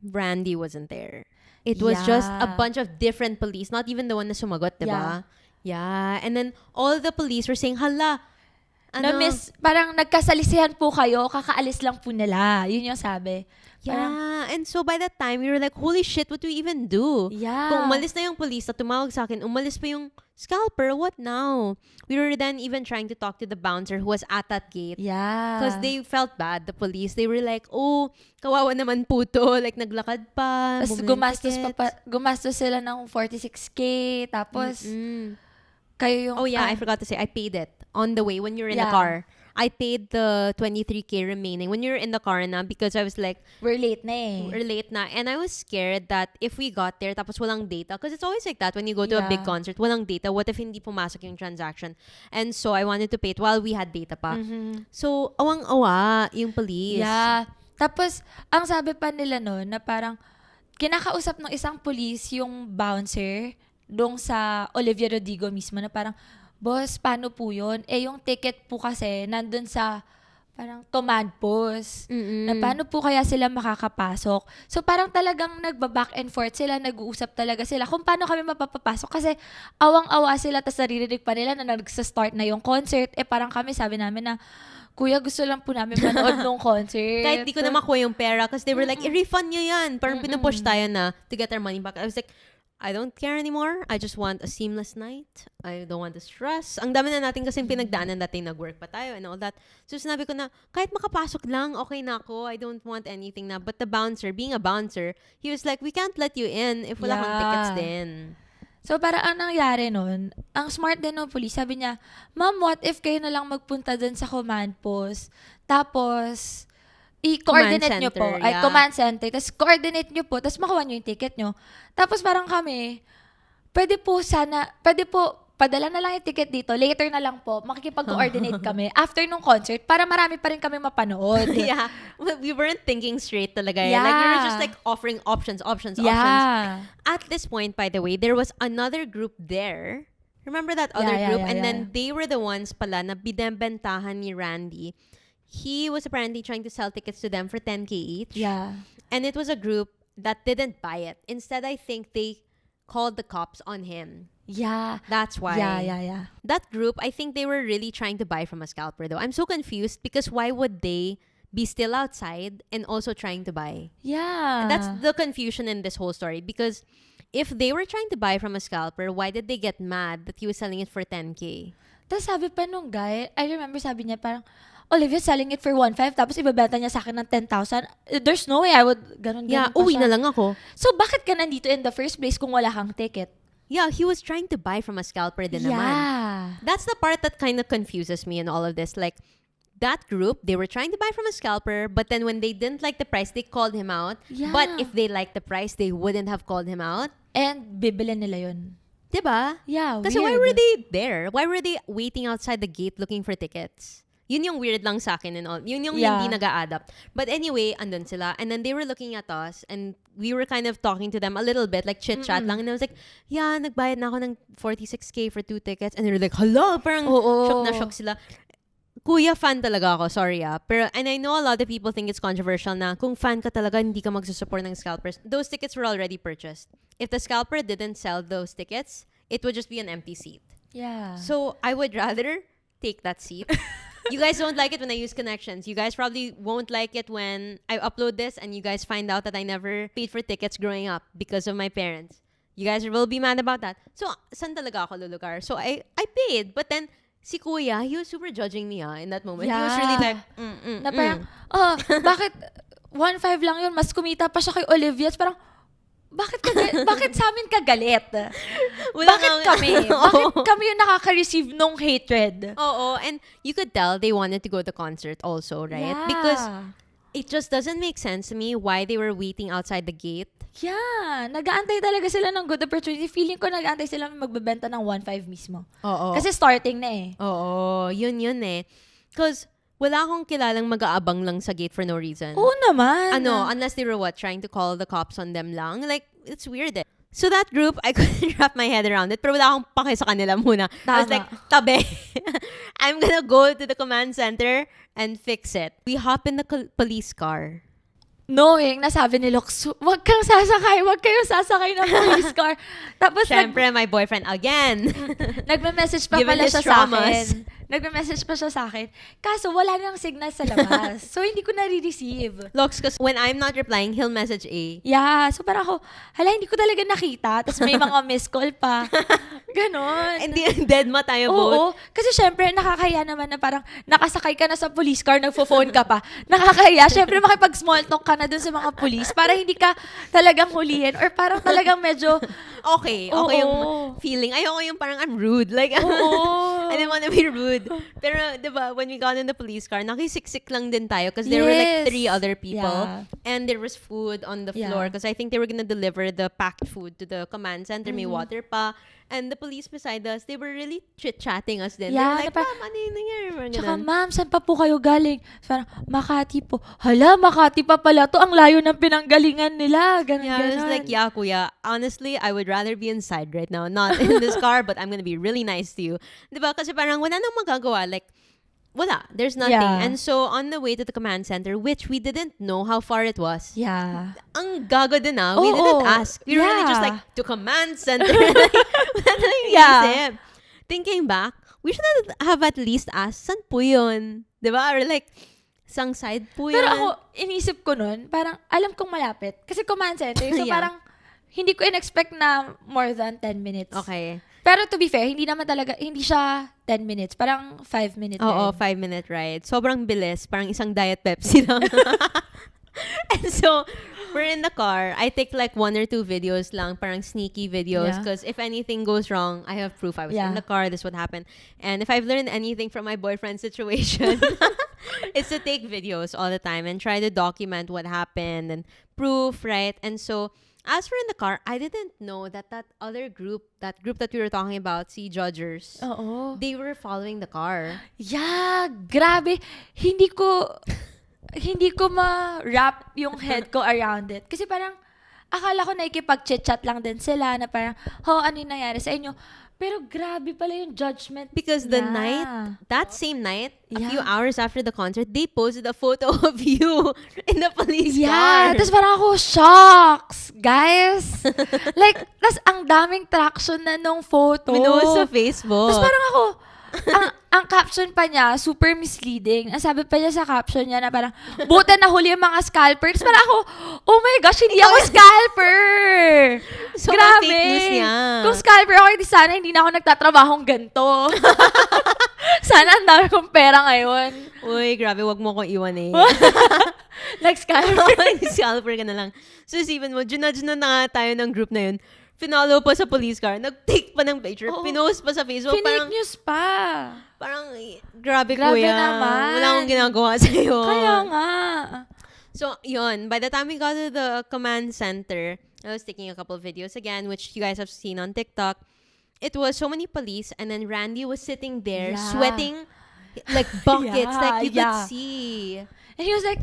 Randy wasn't there. It was just a bunch of different police, not even the one na sumagot, diba? Yeah. And then all the police were saying, hala, Parang nagkasalisihan po kayo, kakaalis lang po nila. Yun yung sabi. Yeah. And so by that time, we were like, holy shit, what do we even do? Yeah. Kung umalis na yung police na tumawag sa akin, umalis pa yung scalper, what now? We were then even trying to talk to the bouncer who was at that gate. Yeah. Because they felt bad, the police. They were like, oh, kawawa naman po to. Like, naglakad pa. Tapos gumastos sila ng 46K. Tapos, kayo yung... Oh yeah, I forgot to say, I paid it on the way when you're in the Yeah. car. I paid the 23K remaining when you're in the car na because I was like, we're late na eh. we're late na. And I was scared that if we got there, tapos walang data, because it's always like that when you go to a big concert, walang data. What if hindi pumasok yung transaction? And so I wanted to pay it while we had data pa. So, awang-awa yung police. Yeah. Tapos, ang sabi pa nila noon na parang kinakausap ng isang police yung bouncer dong sa Olivia Rodrigo mismo na parang, boss, paano po yun? Eh, yung ticket po kasi nandun sa parang command post. Na paano po kaya sila makakapasok? So, parang talagang nagba-back and forth sila, nag-uusap talaga sila kung paano kami mapapapasok. Kasi awang-awa sila, tas naririnig pa nila na nagsa-start na yung concert. Eh, parang kami, sabi namin na, Kuya, gusto lang po namin manood nung concert. Kahit di ko na makuha yung pera because they were like, i-refund nyo yan. Parang pinupush tayo na to get our money back. I was like, I don't care anymore. I just want a seamless night. I don't want the stress. Ang dami na natin kasi pinagdaanan natin, nag-work pa tayo and all that. So sinabi ko na, kahit makapasok lang, okay na ako. I don't want anything na. But the bouncer, being a bouncer, he was like, we can't let you in if wala kang tickets din. So, para ang nangyari nun, ang smart din ng police, sabi niya, Ma'am, what if kayo na lang magpunta dun sa command post? Tapos, i-coordinate nyo po. Ay, command center. Tapos, coordinate nyo po. Tapos, makuha nyo yung ticket nyo. Tapos, parang kami, pwede po, padala na lang yung ticket dito. Later na lang po, makikipag-coordinate kami after nung concert para marami pa rin kami mapanood. Yeah. We weren't thinking straight talaga. Yeah. Like, we were just like offering options. At this point, by the way, there was another group there. Remember that other group? And then they were the ones pala na binebentahan ni Randy. He was apparently trying to sell tickets to them for 10K each. Yeah. And it was a group that didn't buy it. Instead, I think they called the cops on him. Yeah. That's why. Yeah. That group, I think they were really trying to buy from a scalper though. I'm so confused because why would they be still outside and also trying to buy? Yeah. And that's the confusion in this whole story because if they were trying to buy from a scalper, why did they get mad that he was selling it for 10K? Tapos sabi pa nung guy, I remember sabi niya parang, Olivia selling it for 1.5 tapos ibebenta niya sa akin ng 10,000. There's no way I would ganun Yeah, pa uwi siya. na lang ako. So, bakit ka nandito in the first place kung wala kang ticket? Yeah, he was trying to buy from a scalper din naman. Yeah. That's the part that kind of confuses me in all of this. Like, that group, they were trying to buy from a scalper, but then when they didn't like the price, they called him out. Yeah. But if they liked the price, they wouldn't have called him out. And bibili nila yun. Diba? Yeah, Kasi weird. why were they there? Why were they waiting outside the gate looking for tickets? Yun yung weird lang sa akin and all. Yun yung hindi nag-a-adapt. But anyway, andun sila. And then they were looking at us and we were kind of talking to them a little bit, like chit-chat lang. And I was like, yeah, nagbayad na ako ng 46K for 2 tickets. And they were like, hala, parang shock na shock sila. Kuya, fan talaga ako. Sorry Pero, and I know a lot of people think it's controversial na kung fan ka talaga, hindi ka magsusupport ng scalpers. Those tickets were already purchased. If the scalper didn't sell those tickets, it would just be an empty seat. Yeah. So, I would rather take that seat. You guys don't like it when I use connections. You guys probably won't like it when I upload this and you guys find out that I never paid for tickets growing up because of my parents. You guys will be mad about that. So, saan talaga ako lulugar? So, I paid. But then, si Kuya, he was super judging me in that moment. Yeah. He was really like, na parang, bakit 1.5 lang yun? Mas kumita pa siya kay Olivia. Parang, bakit sa amin ka galit? Bakit kami? Bakit kami yung nakaka-receive nung hatred? Oo, and you could tell they wanted to go to concert also, right? Yeah. Because it just doesn't make sense to me why they were waiting outside the gate. Yeah, nag-aantay talaga sila ng good opportunity. Feeling ko nag-aantay sila magbebenta ng 1.5 mismo. Oo. Kasi starting na eh. Oo, yun eh. Because wala akong kilalang mag-aabang lang sa gate for no reason. Oo naman. Unless they were trying to call the cops on them lang. Like, it's weird eh. So that group, I couldn't wrap my head around it. Pero wala akong pake sa kanila muna. I was like, tabi. I'm gonna go to the command center and fix it. We hop in the police car. Knowing, nasabi ni Lux, wag kayong sasakay ng police car. Tapos, Siyempre, my boyfriend again. nagme-message pa Given pala his siya traumas. sa akin. Nagme-message pa siya sa akin. Kaso, wala nang signal sa labas. So, hindi ko na-receive. Lox, because when I'm not replying, he'll message A. Yeah. So, parang ako, hindi ko talaga nakita. Tapos, may mga missed call pa. Ganon. Hindi, dead ma tayo both. Oo. Kasi, syempre, nakakaya naman na parang nakasakay ka na sa police car, nagpo-phone ka pa. Nakakaya. Syempre, makipag-small talk ka na dun sa mga police para hindi ka talagang hulihin or parang talagang medyo okay yung feeling. Ayoko yung parang I'm rude. Like, I didn't want to be rude. Pero, diba, when we got in the police car, nakisiksik lang din tayo because there were like 3 other people. Yeah. And there was food on the floor because I think they were gonna deliver the packed food to the command center. May water pa. And the police beside us, they were really chit-chatting us then. Yeah, they were like, ma'am, ano yung nangyari? Tsaka, ma'am, saan pa po kayo galing? So, parang, Makati po. Hala, Makati pa pala to. Ang layo ng pinanggalingan nila. Ganon, I was like, yeah, kuya. Honestly, I would rather be inside right now. Not in this car, but I'm gonna be really nice to you. Diba? Kasi parang wala nang magagawa. Like, wala. There's nothing. Yeah. And so, on the way to the command center, which we didn't know how far it was. Yeah. Ang gago din we didn't ask. We were really just like, to command center. Like, wala na yung isip. Thinking back, we should have at least asked, saan po yun? Diba? Or like, sang side po yun? Pero ako, inisip ko nun, parang alam kong malapit. Kasi command center. So, Yeah. parang, hindi ko in-expect na more than 10 minutes. Okay. Pero to be fair, hindi siya 10 minutes. Parang 5 minutes. Oo, 5-minute ride. Sobrang bilis. Parang isang Diet Pepsi lang. And so, we're in the car. I take like 1 or 2 videos lang, parang sneaky videos. Yeah. Because if anything goes wrong, I have proof. I was in the car, this would happen. And if I've learned anything from my boyfriend's situation, it's to take videos all the time and try to document what happened and proof, right? And so, as we're in the car, I didn't know that other group, that group that we were talking about, si Judgers, they were following the car. Yeah, grabe. Hindi ko ma-wrap yung head ko around it. Kasi parang, akala ko nakikipag-chit-chat lang din sila na parang, ano yung nangyari sa inyo? Pero grabe pala yung judgment. Because the night, that same night, a few hours after the concert, they posted a photo of you in the police car. Yeah, tapos parang ako, shocks, guys. Like, tas ang daming traction na nung photo. Pinost sa Facebook. Tapos parang ako, ang caption pa niya, super misleading. Ang sabi pa niya sa caption niya na parang, buta na huli yung mga scalpers. Parang ako, oh my gosh, hindi ako scalper! So, grabe! fake news niya. Kung scalper ako, sana hindi na ako nagtatrabahong ganito. Sana ang dami kong pera ngayon. Uy, grabe, wag mo akong iwan eh. Like Scalper. Scalper ka na lang. So, isipin mo, junudge na nga tayo ng group na yun. Finalo pa sa police car. Nag-take pa ng picture. Oo. Pinost pa sa Facebook. Fake news pa. Parang, grabe Grabe kuya. naman. Wala akong ginagawa sa'yo. Kaya nga. So, yun. By the time we got to the command center, I was taking a couple of videos again, which you guys have seen on TikTok. It was so many police, and then Randy was sitting there, Yeah. sweating like buckets, Yeah, like you could yeah. see. And he was like,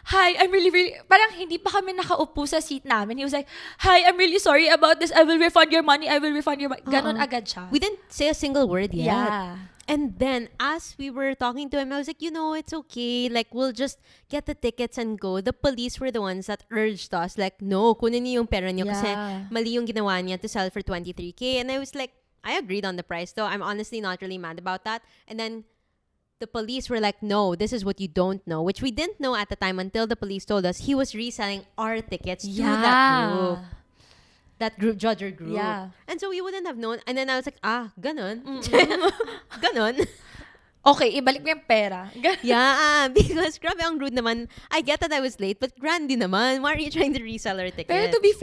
hi, I'm really, parang hindi pa kami nakaupo sa seat namin. He was like, hi, I'm really sorry about this. I will refund your money. I will refund your money. Ganon agad siya. We didn't say a single word yet. Yeah. And then, as we were talking to him, I was like, it's okay. Like, we'll just get the tickets and go. The police were the ones that urged us. Like, no, kunin niyo yung pera niyo kasi Yeah. mali yung ginawa niya to sell for 23K. And I was like, I agreed on the price though. I'm honestly not really mad about that. And then, the police were like, no, this is what you don't know. Which we didn't know at the time until the police told us he was reselling our tickets to that group. That group, judger group. Yeah. And so we wouldn't have known. And then I was like, ganon. Ganon. Okay, ibalik mo yung pera. Yeah, because grabe ang rude naman. I get that I was late, but Randy naman, why are you trying to resell our ticket? Pero to be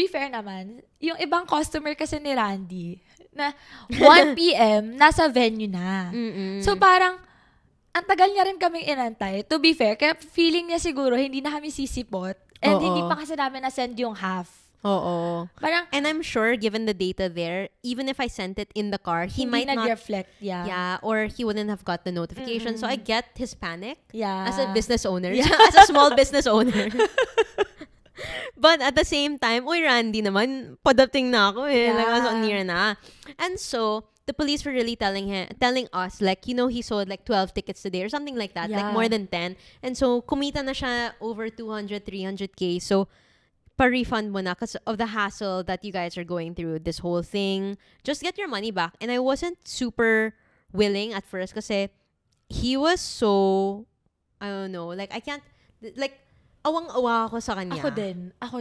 fair naman, yung ibang customer kasi ni Randy, na 1 p.m., nasa venue na. Mm-mm. So parang, ang tagal niya rin kaming inantay. To be fair, kaya feeling niya siguro, hindi na kami sisipot. And Oo. hindi pa kasi namin na-send yung half. Oo. Parang, And I'm sure, given the data there, even if I sent it in the car, he hindi might not... nag-reflect. Yeah. Yeah, or he wouldn't have got the notification. So I get his panic Yeah. as a business owner. Yeah. As a small business owner. But at the same time, uy, Randy naman, padating na ako eh. Like, I was on near na. And so, the police were really telling us, like, he sold like 12 tickets today or something like that. Like, Yeah. more than 10. And so, kumita na siya over 200, 300K. So, pa-refund mo na because of the hassle that you guys are going through this whole thing. Just get your money back. And I wasn't super willing at first kasi he was so, I don't know, like, I can't, like, awang-awa ako sa kanya. Ako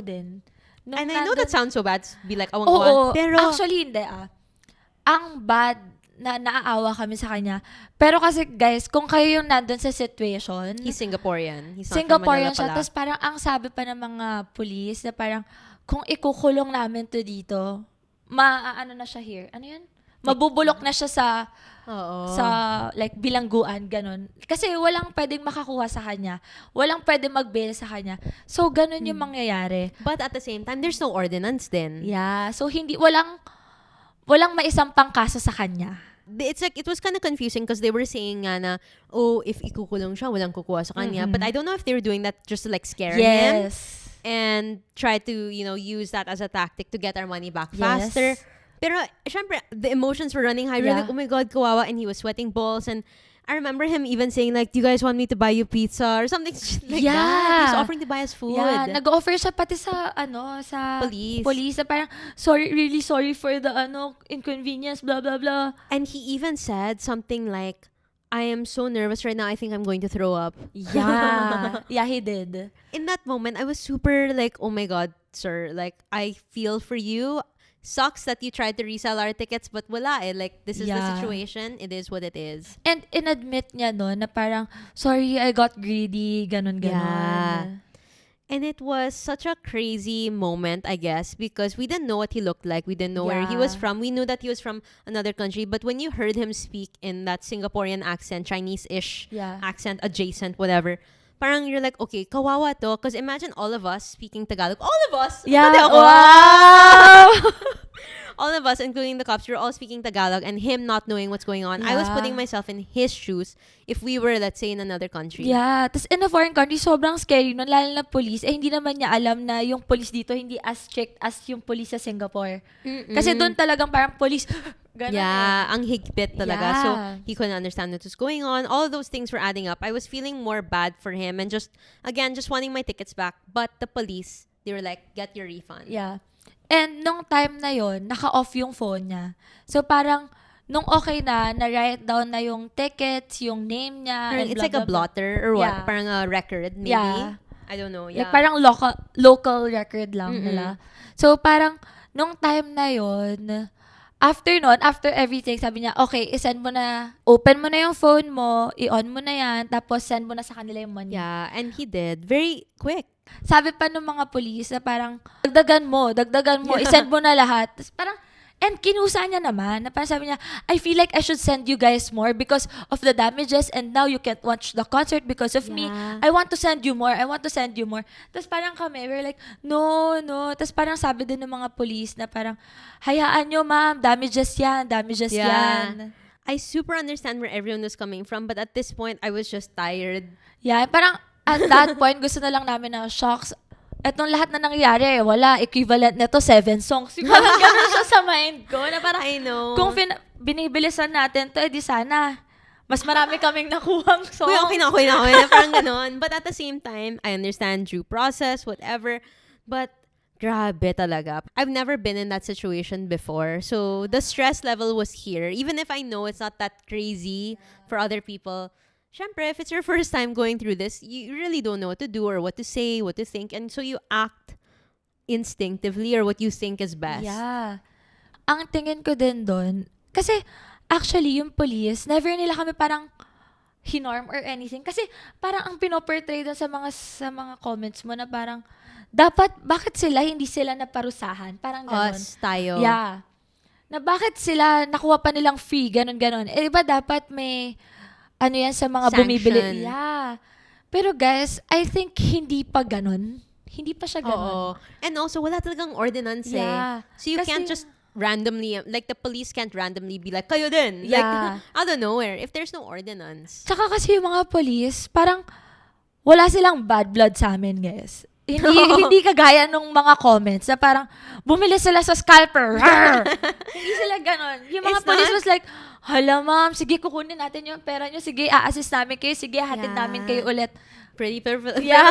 din. Nung And I know that sounds so bad to be like Oo, awang-awa. Pero, actually hindi Ang bad na naaawa kami sa kanya. Pero kasi guys, kung kayo yung nandun sa situation, he's Singaporean. He's not Singaporean from Manila siya, pala. tapos parang ang sabi pa ng mga police na parang kung ikukulong namin to dito, ano na siya here? Ano yan? Mabubulok na siya Oo. sa like bilangguan, ganun. Kasi walang pwedeng makakuha sa kanya. Walang pwedeng mag-bail sa kanya. So, ganun yung mangyayari. But at the same time, there's no ordinance din. Yeah. So, walang maisampang kaso sa kanya. It's like, it was kind of confusing because they were saying nga na, if ikukulong siya, walang kukuha sa kanya. But I don't know if they were doing that just to like scare him. Yes. And try to, use that as a tactic to get our money back faster. Yes. Pero, syempre, the emotions were running high. We were Yeah. like, oh my God, kawawa. And he was sweating balls. And I remember him even saying like, do you guys want me to buy you pizza? Or something like Yeah. that. He was offering to buy us food. Yeah, nag-offer siya pati sa police na parang really sorry for the inconvenience, blah blah blah. And he even said something like, I am so nervous right now, I think I'm going to throw up. Yeah. Yeah, he did. In that moment, I was super like, oh my God, sir. Like, I feel for you. Sucks that you tried to resell our tickets, but wala eh. Like, this is the Yeah. situation. It is what it is. And inadmit niya no na parang sorry, I got greedy, ganun. Yeah. And it was such a crazy moment, I guess, because we didn't know what he looked like. We didn't know where he was Yeah. from. We knew that he was from another country. But when you heard him speak in that Singaporean accent, Chinese-ish Yeah. accent, adjacent, whatever, parang you're like, okay, kawawa to. Because imagine all of us speaking Tagalog. All of us! Yeah. Pati ako. Wow. All of us, including the cops, we were all speaking Tagalog and him not knowing what's going on. I was Yeah. putting myself in his shoes if we were, let's say, in another country. Yeah, tas in a foreign country, sobrang scary nun, lalo na police. Hindi naman niya alam na yung police dito hindi as strict as yung police sa Singapore. Kasi doon talagang parang police, ganun Yeah, ang higpit talaga. Yeah. So, he couldn't understand what was going on. All of those things were adding up. I was feeling more bad for him and just wanting my tickets back. But the police, they were like, get your refund. Yeah. And nung time na yon, naka-off yung phone niya. So parang, nung okay na-write down na yung tickets, yung name niya, and It's blah, like a blah, blah. blotter or what? Yeah. Parang a record, maybe? Yeah. I don't know. Yeah. Like parang local record lang nila. So parang, nung time na yon, after everything, sabi niya, okay, isend mo na, open mo na yung phone mo, i-on mo na yan, tapos send mo na sa kanila yung money. Yeah, and he did. Very quick. Sabi pa ng mga police na parang, dagdagan mo, isend mo na lahat. Tapos parang, and kinusa niya naman, na parang sabi niya, I feel like I should send you guys more because of the damages and now you can't watch the concert because of me. I want to send you more. Tapos parang kami, we're like, no. Tapos parang sabi din ng mga police na parang, hayaan nyo ma'am, damages yan. I super understand where everyone was coming from, but at this point, I was just tired. Yeah, parang at that point, gusto na lang namin na, shocks, etong lahat na nangyayari, wala, equivalent nito 7 songs. Yung parang ganun siya sa mind ko. Na parang, I know. Kung binibilisan natin to, edi sana, mas marami kaming nakuhang songs. Okay na. Parang ganun. But at the same time, I understand due process, whatever. But, grabe talaga. I've never been in that situation before. So, the stress level was here. Even if I know it's not that crazy for other people, syempre, if it's your first time going through this, you really don't know what to do or what to say, what to think. And so you act instinctively or what you think is best. Yeah. Ang tingin ko din doon, kasi actually yung police, never nila kami parang hinorm or anything. Kasi parang ang pinoportray doon sa mga comments mo na parang, bakit hindi sila naparusahan? Parang ganon. Us, tayo. Yeah. Na bakit sila nakuha pa nilang free, ganon. Eh, iba dapat may yan sa mga sanction. bumibili. Yeah. Pero guys, I think hindi pa ganon. Hindi pa siya ganon. Oo. And also, wala talagang ordinance Yeah. So you can't just randomly, like the police can't randomly be like, kayo din. Yeah. Like, out of nowhere, if there's no ordinance. Tsaka kasi yung mga police, parang wala silang bad blood sa amin, guys. Hindi kagaya nung mga comments na parang bumili sila sa Scalper. Hindi sila ganon. Yung mga police was like, hala ma'am, sige kukunin natin yung pera nyo. Sige, a-assist namin kayo. Sige, hatid namin kayo ulit. Pretty perfect. Yeah.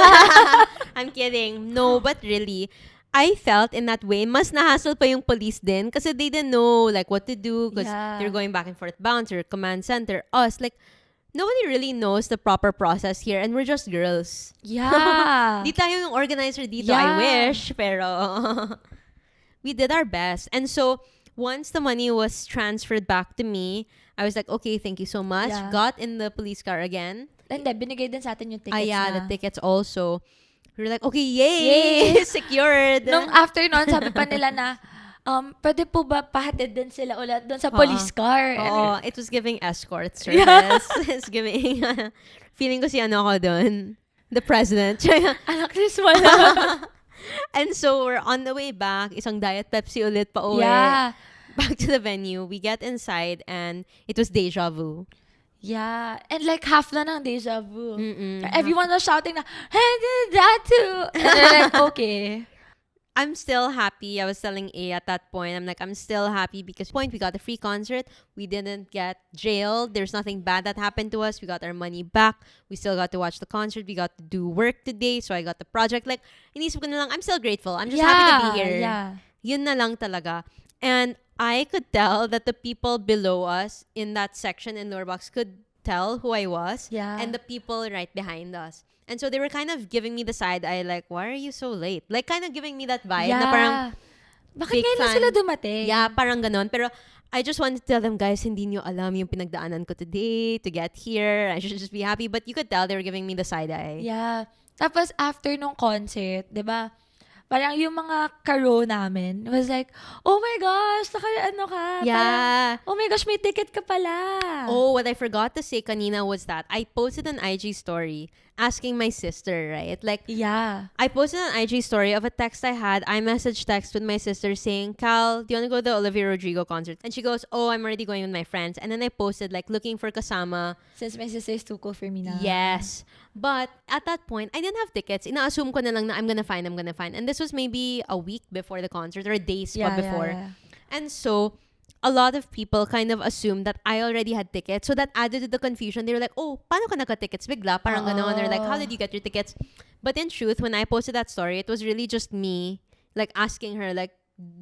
I'm kidding. No, but really, I felt in that way, mas nahassle pa yung police din kasi they didn't know like what to do because they're going back and forth, bouncer, command center, us. Like, nobody really knows the proper process here and we're just girls. Yeah. Di tayo yung organizer dito, Yeah. I wish. Pero, we did our best. And so, once the money was transferred back to me, I was like, okay, thank you so much. Yeah. Got in the police car again. Hindi, binigay din sa atin yung tickets The na. tickets also. We were like, okay, yay! Secured! Nung after nun, sabi pa nila na, pwede po ba pahatid din sila ulit doon sa police car? Oo, it was giving escort service. It's giving, feeling ko si ano ako doon. The president. Anak, sis, wala. And so, we're on the way back. Isang Diet Pepsi ulit pa uwi. Yeah. Back to the venue. We get inside and it was deja vu. Yeah. And like half na ng deja vu. Mm-mm. Everyone was shouting na, hey, did that too. And they're like, okay. I'm still happy. I was telling A at that point. I'm like, I'm still happy because we got a free concert. We didn't get jailed. There's nothing bad that happened to us. We got our money back. We still got to watch the concert. We got to do work today. So I got the project. Like, inisip ko na lang, I'm still grateful. I'm just happy to be here. Yeah. Yun na lang talaga. And I could tell that the people below us in that section in lower box could tell who I was. Yeah. And the people right behind us. And so they were kind of giving me the side eye, like, why are you so late? Like, kind of giving me that vibe na parang, bakit ngayon na sila dumating? yeah, parang ganon. Pero I just wanted to tell them, guys, hindi nyo alam yung pinagdaanan ko today to get here. I should just be happy. But you could tell they were giving me the side eye. Yeah. Tapos after nung concert, di ba, parang yung mga karo namin was like, oh my gosh, ano ka? Yeah. Parang, oh my gosh, may ticket ka pala. Oh, what I forgot to say kanina was that I posted an IG story asking my sister, right? Like, yeah. I posted an IG story of a text I had, iMessage text with my sister saying, Cal, do you want to go to the Olivia Rodrigo concert? And she goes, oh, I'm already going with my friends. And then I posted, like, looking for kasama. Since my sister is too cool for me na. Yes. But at that point, I didn't have tickets. Ina-assume ko na lang na I'm gonna find. And this was maybe a week before the concert or days pa before. Yeah. And so, a lot of people kind of assumed that I already had tickets. So that added to the confusion. They were like, oh, paano ka naka-tickets bigla? Parang ganon. Or like, how did you get your tickets? But in truth, when I posted that story, it was really just me, like, asking her, like,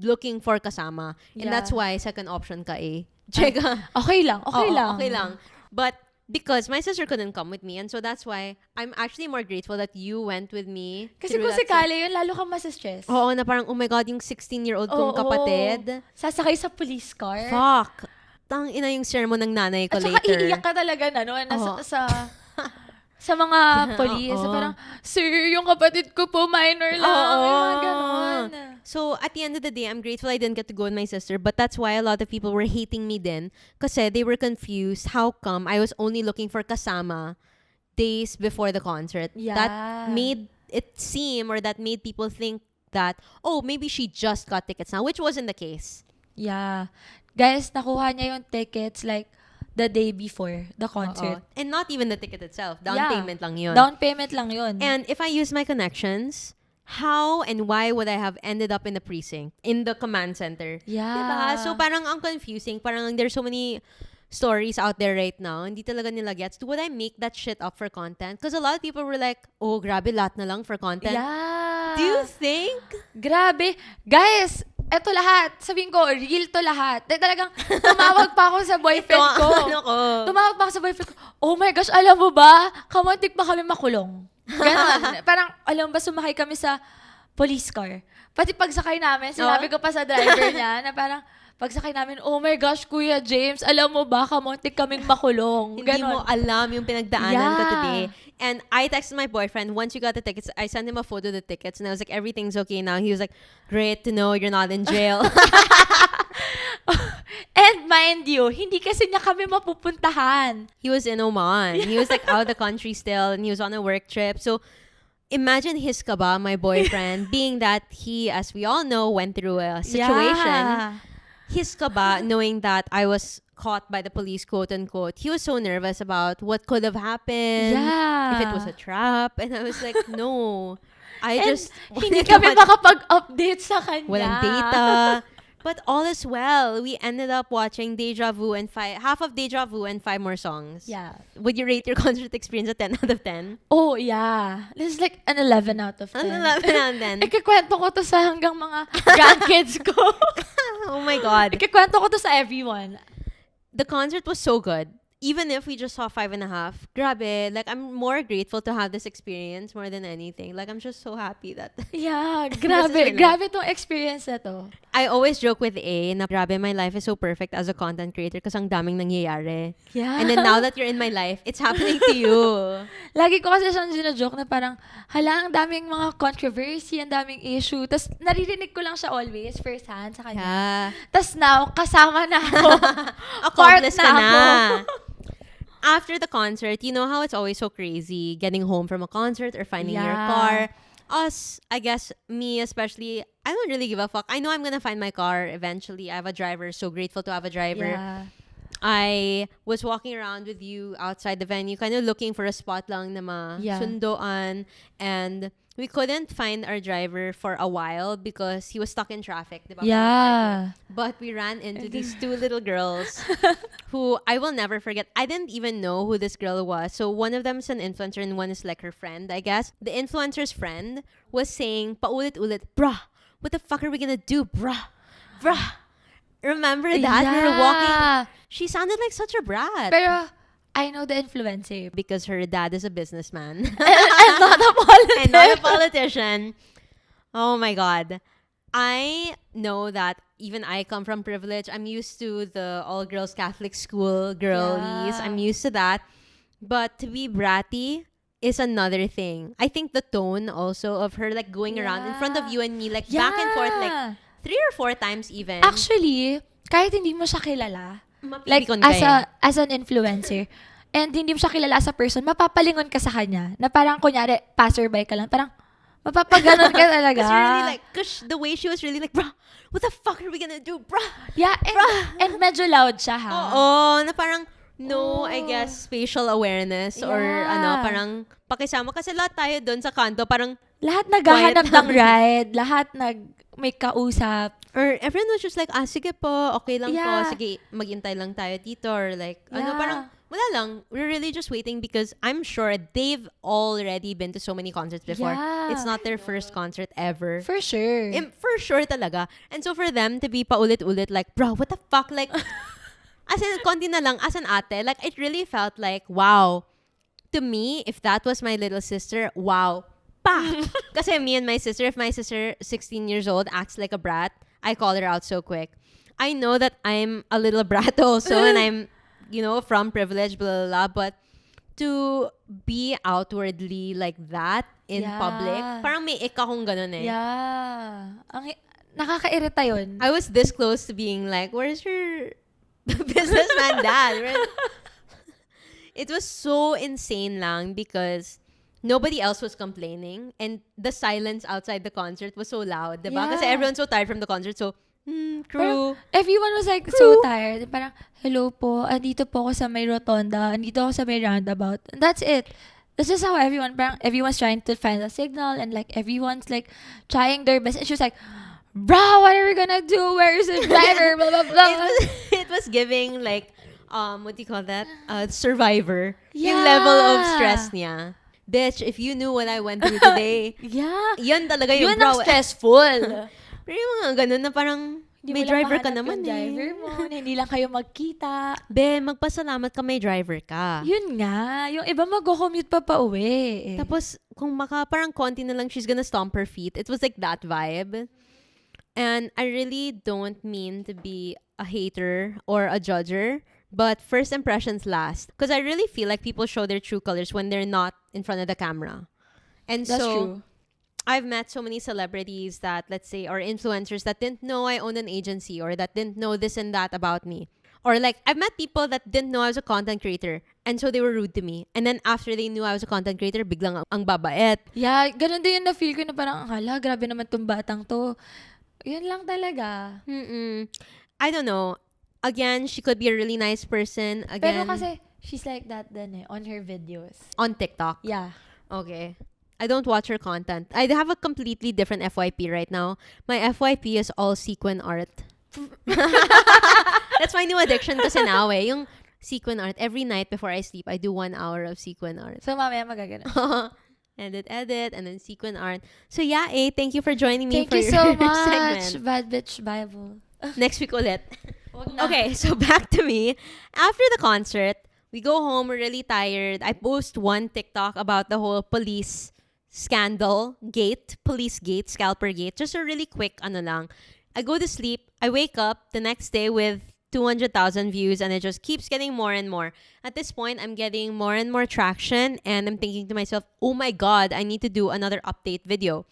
looking for kasama. And that's why second option ka eh. Cheka. Okay lang. Okay lang. But because my sister couldn't come with me. And so that's why I'm actually more grateful that you went with me. Kasi through kung that sakali yun, lalo kang masistress. Oo, na parang, oh my God, yung 16-year-old kong kapatid. Sasakay sa police car. Fuck. Tang ina yung sermon ng nanay ko At saka later. iiyak ka talaga na, no? Sa mga police. Oo. Parang, sir, yung kapatid ko po, minor lang. Oo. Yung mga ganon. So, at the end of the day, I'm grateful I didn't get to go with my sister. But that's why a lot of people were hating me then. Kasi they were confused. How come I was only looking for kasama days before the concert? Yeah. That made it seem, or that made people think that, oh, maybe she just got tickets now, which wasn't the case. Yeah. Guys, nakuha niya yung tickets like the day before the concert. Oo. And not even the ticket itself. Down Yeah. payment lang yun. Down payment lang yun. And if I use my connections, how and why would I have ended up in the precinct, in the command center? Yeah. Diba? So parang ang confusing. Parang there's so many stories out there right now. Hindi talaga nila gets. Would I make that shit up for content? Because a lot of people were like, oh, grabe, lahat na lang for content. Yeah. Do you think? Grabe. Guys, eto lahat. Sabihin ko, real to lahat. Talagang tumawag pa ako sa boyfriend ko. Tumawag pa ako sa boyfriend ko. Oh my gosh, alam mo ba? Kamuntik pa kami makulong. Ganon. Parang, alam ba, sumakay kami sa police car. Pati pagsakay namin, sinabi ko pa sa driver niya na parang, pagsakay namin, oh my gosh, Kuya James, alam mo ba, kamuntik kaming makulong. Hindi mo alam yung pinagdaanan ko Yeah. today. And I texted my boyfriend, once you got the tickets, I sent him a photo of the tickets, and I was like, everything's okay now. He was like, great to know you're not in jail. And mind you, hindi kasi niya kami mapupuntahan. He was in Oman. He was like out of the country still, and he was on a work trip. So imagine his kaba, my boyfriend, being that he, as we all know, went through a situation. Yeah. His kaba, knowing that I was caught by the police, quote unquote, he was so nervous about what could have happened. Yeah. If it was a trap. And I was like, no. I And just hindi kami makapag-update sa kanya. walang data. But all is well. We ended up watching Deja Vu and half of Deja Vu and 5 more songs. Yeah. Would you rate your concert experience a 10 out of 10? Oh, yeah. This is like an 11 out of 10. An 11 out of 10. Ikikwento ko to sa hanggang mga grandkids ko. Oh my God. Ikikwento ko to sa everyone. The concert was so good. Even if we just saw 5.5, grabe, like I'm more grateful to have this experience more than anything. Like I'm just so happy that Yeah, This is grabe. really- Grabe tong experience na to. I always joke with A na grabe, my life is so perfect as a content creator kasi ang daming nangyayari. Yeah. And then now that you're in my life, it's happening to you. Lagi ko kasi siyang ginajoke na parang, hala, ang daming mga controversy, ang daming issue. Tapos naririnig ko lang siya always, first hand sa kanya. Yeah. Tapos now, kasama na ako. Accomplice Part ka na na. ako. After the concert, you know how it's always so crazy getting home from a concert or finding your Yeah. car. Us, I guess, me especially, I don't really give a fuck. I know I'm gonna find my car eventually. I have a driver, so grateful to have a driver. Yeah. I was walking around with you outside the venue, kind of looking for a spot lang na Yeah. sundoan, and we couldn't find our driver for a while because he was stuck in traffic. Diba? Yeah. But we ran into these 2 little girls who I will never forget. I didn't even know who this girl was. So one of them is an influencer and one is like her friend, I guess. The influencer's friend was saying, paulit-ulit, bruh, what the fuck are we gonna do, bruh? Bruh. Remember that? We were walking. She sounded like such a brat. Pero, I know the influencer. Because her dad is a businessman. And not a politician. And not a politician. Oh my God. I know that even I come from privilege. I'm used to the all-girls Catholic school girlies. Yeah. I'm used to that. But to be bratty is another thing. I think the tone also of her like going around in front of you and me like back and forth like 3 or 4 times even. Actually, kahit hindi mo siya kilala, like Mapipikon ka as an influencer, and hindi mo siya kilala as a person, mapapalingon ka sa kanya. Na parang kunyari, passerby ka lang. Parang, mapapaganon ka talaga. Because really like, the way she was really like, bruh, what the fuck are we gonna do, bruh? Yeah, and medyo loud siya ha. Oo, na parang, no, I guess, spatial awareness or Yeah. parang pakisama. Kasi lahat tayo doon sa kanto, parang, Lahat naghahanap Quiet ng ride, lahat may kausap. or everyone was just like, sige po, okay lang po, Yeah. sige, maghintay lang tayo dito, or like, Yeah. parang, wala lang. We're really just waiting because I'm sure they've already been to so many concerts before. Yeah. It's not their first concert ever. For sure. For sure talaga. And so for them to be paulit-ulit like, bro, what the fuck? Like, as in, konti na lang, as an ate, like, it really felt like, wow. To me, if that was my little sister, wow. Pa! Kasi me and my sister, if my sister, 16 years old, acts like a brat, I call her out so quick. I know that I'm a little brat also, and I'm, from privilege, blah, blah, blah, but to be outwardly like that in public, parang may ik akong ganun eh. Yeah. Nakakairita yun. I was this close to being like, where's your businessman dad? It was so insane lang because nobody else was complaining and the silence outside the concert was so loud, diba? Kasi everyone's so tired from the concert, so crew. Parang everyone was like so tired. Parang, hello po, andito po ako sa may rotonda, andito ako sa may roundabout. And that's it. That's just how everyone's trying to find a signal and like everyone's like trying their best. And she was like, bro, what are we gonna do? Where is the driver? Blah, blah, blah. It was giving like, what do you call that? Survivor. Yung level of stress niya. Bitch, if you knew what I went through today. Yan talaga yung yun ang stressful. Pero yung mga ganun na parang, may driver ka naman eh. Driver mo, hindi lang kayo magkita. Be, magpasalamat ka may driver ka. Yun nga. Yung iba mag-commute pa pauwi. Tapos, kung parang konti na lang she's gonna stomp her feet. It was like that vibe. And I really don't mean to be a hater or a judger, but first impressions last. Because I really feel like people show their true colors when they're not in front of the camera. And That's so, true. I've met so many celebrities that, let's say, or influencers that didn't know I owned an agency or that didn't know this and that about me. Or like, I've met people that didn't know I was a content creator and so they were rude to me. And then after they knew I was a content creator, biglang ang babait. Yeah, ganun din yung na-feel ko na parang, hala, grabe naman tong batang to. Yun lang talaga. I don't know. Again, she could be a really nice person. Again, Pero kasi, she's like that din on her videos. On TikTok? Yeah. Okay. I don't watch her content. I have a completely different FYP right now. My FYP is all sequin art. That's my new addiction kasi now eh. Yung sequin art. Every night before I sleep, I do 1 hour of sequin art. So, mamaya magagana. edit, and then sequin art. So yeah, thank you for joining me Thank for you your so much, segment. Bad Bitch Bible. Next week ulit. Okay, so back to me. After the concert, we go home, we're really tired. I post one TikTok about the whole police scandal gate, police gate, Scalper gate. Just a really quick ano lang. I go to sleep. I wake up the next day with 200,000 views and it just keeps getting more and more. At this point, I'm getting more and more traction and I'm thinking to myself, oh my God, I need to do another update video.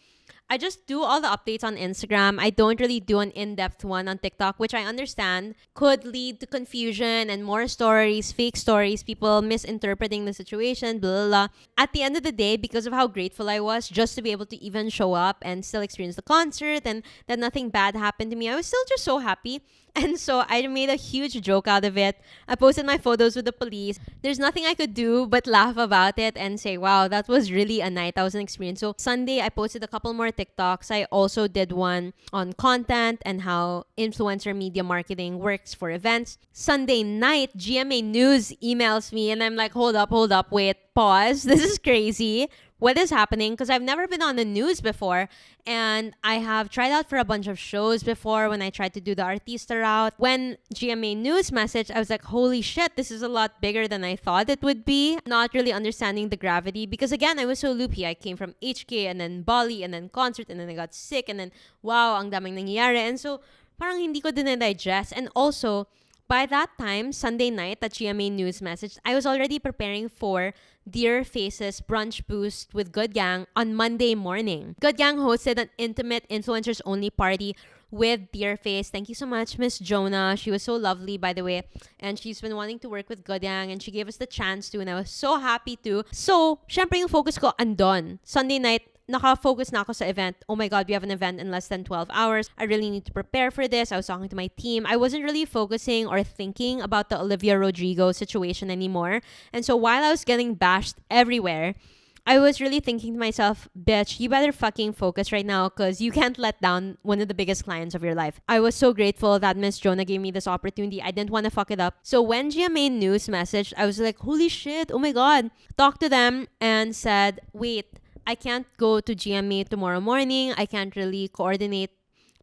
I just do all the updates on Instagram. I don't really do an in-depth one on TikTok, which I understand could lead to confusion and more stories, fake stories, people misinterpreting the situation, blah, blah, blah. At the end of the day, because of how grateful I was just to be able to even show up and still experience the concert and that nothing bad happened to me, I was still just so happy. And so I made a huge joke out of it. I posted my photos with the police. There's nothing I could do but laugh about it and say, wow, that was really a night. That was an experience. So Sunday, I posted a couple more TikToks. I also did one on content and how influencer media marketing works for events. Sunday night, GMA News emails me and I'm like, hold up, wait, pause. This is crazy. What is happening? Because I've never been on the news before and I have tried out for a bunch of shows before when I tried to do the artista route. When GMA News messaged, I was like, holy shit, this is a lot bigger than I thought it would be. Not really understanding the gravity because again, I was so loopy. I came from HK and then Bali and then concert and then I got sick and then wow, ang daming nangyayari. And so parang hindi ko din na-digest. And also, by that time, Sunday night at GMA News message, I was already preparing for Dear Faces Brunch Boost with Good Gang on Monday morning. Good Gang hosted an intimate influencers only party with Dear Face. Thank you so much, Miss Jonah. She was so lovely, by the way. And she's been wanting to work with Good Gang and she gave us the chance to and I was so happy to. So, syempre yung focus ko andon. Sunday night, naka-focus na ako sa event. Oh my God, we have an event in less than 12 hours. I really need to prepare for this. I was talking to my team. I wasn't really focusing or thinking about the Olivia Rodrigo situation anymore. And so while I was getting bashed everywhere, I was really thinking to myself, bitch, you better fucking focus right now because you can't let down one of the biggest clients of your life. I was so grateful that Miss Jonah gave me this opportunity. I didn't want to fuck it up. So when GMA News messaged, I was like, holy shit, oh my God. Talked to them and said, wait, I can't go to GMA tomorrow morning. I can't really coordinate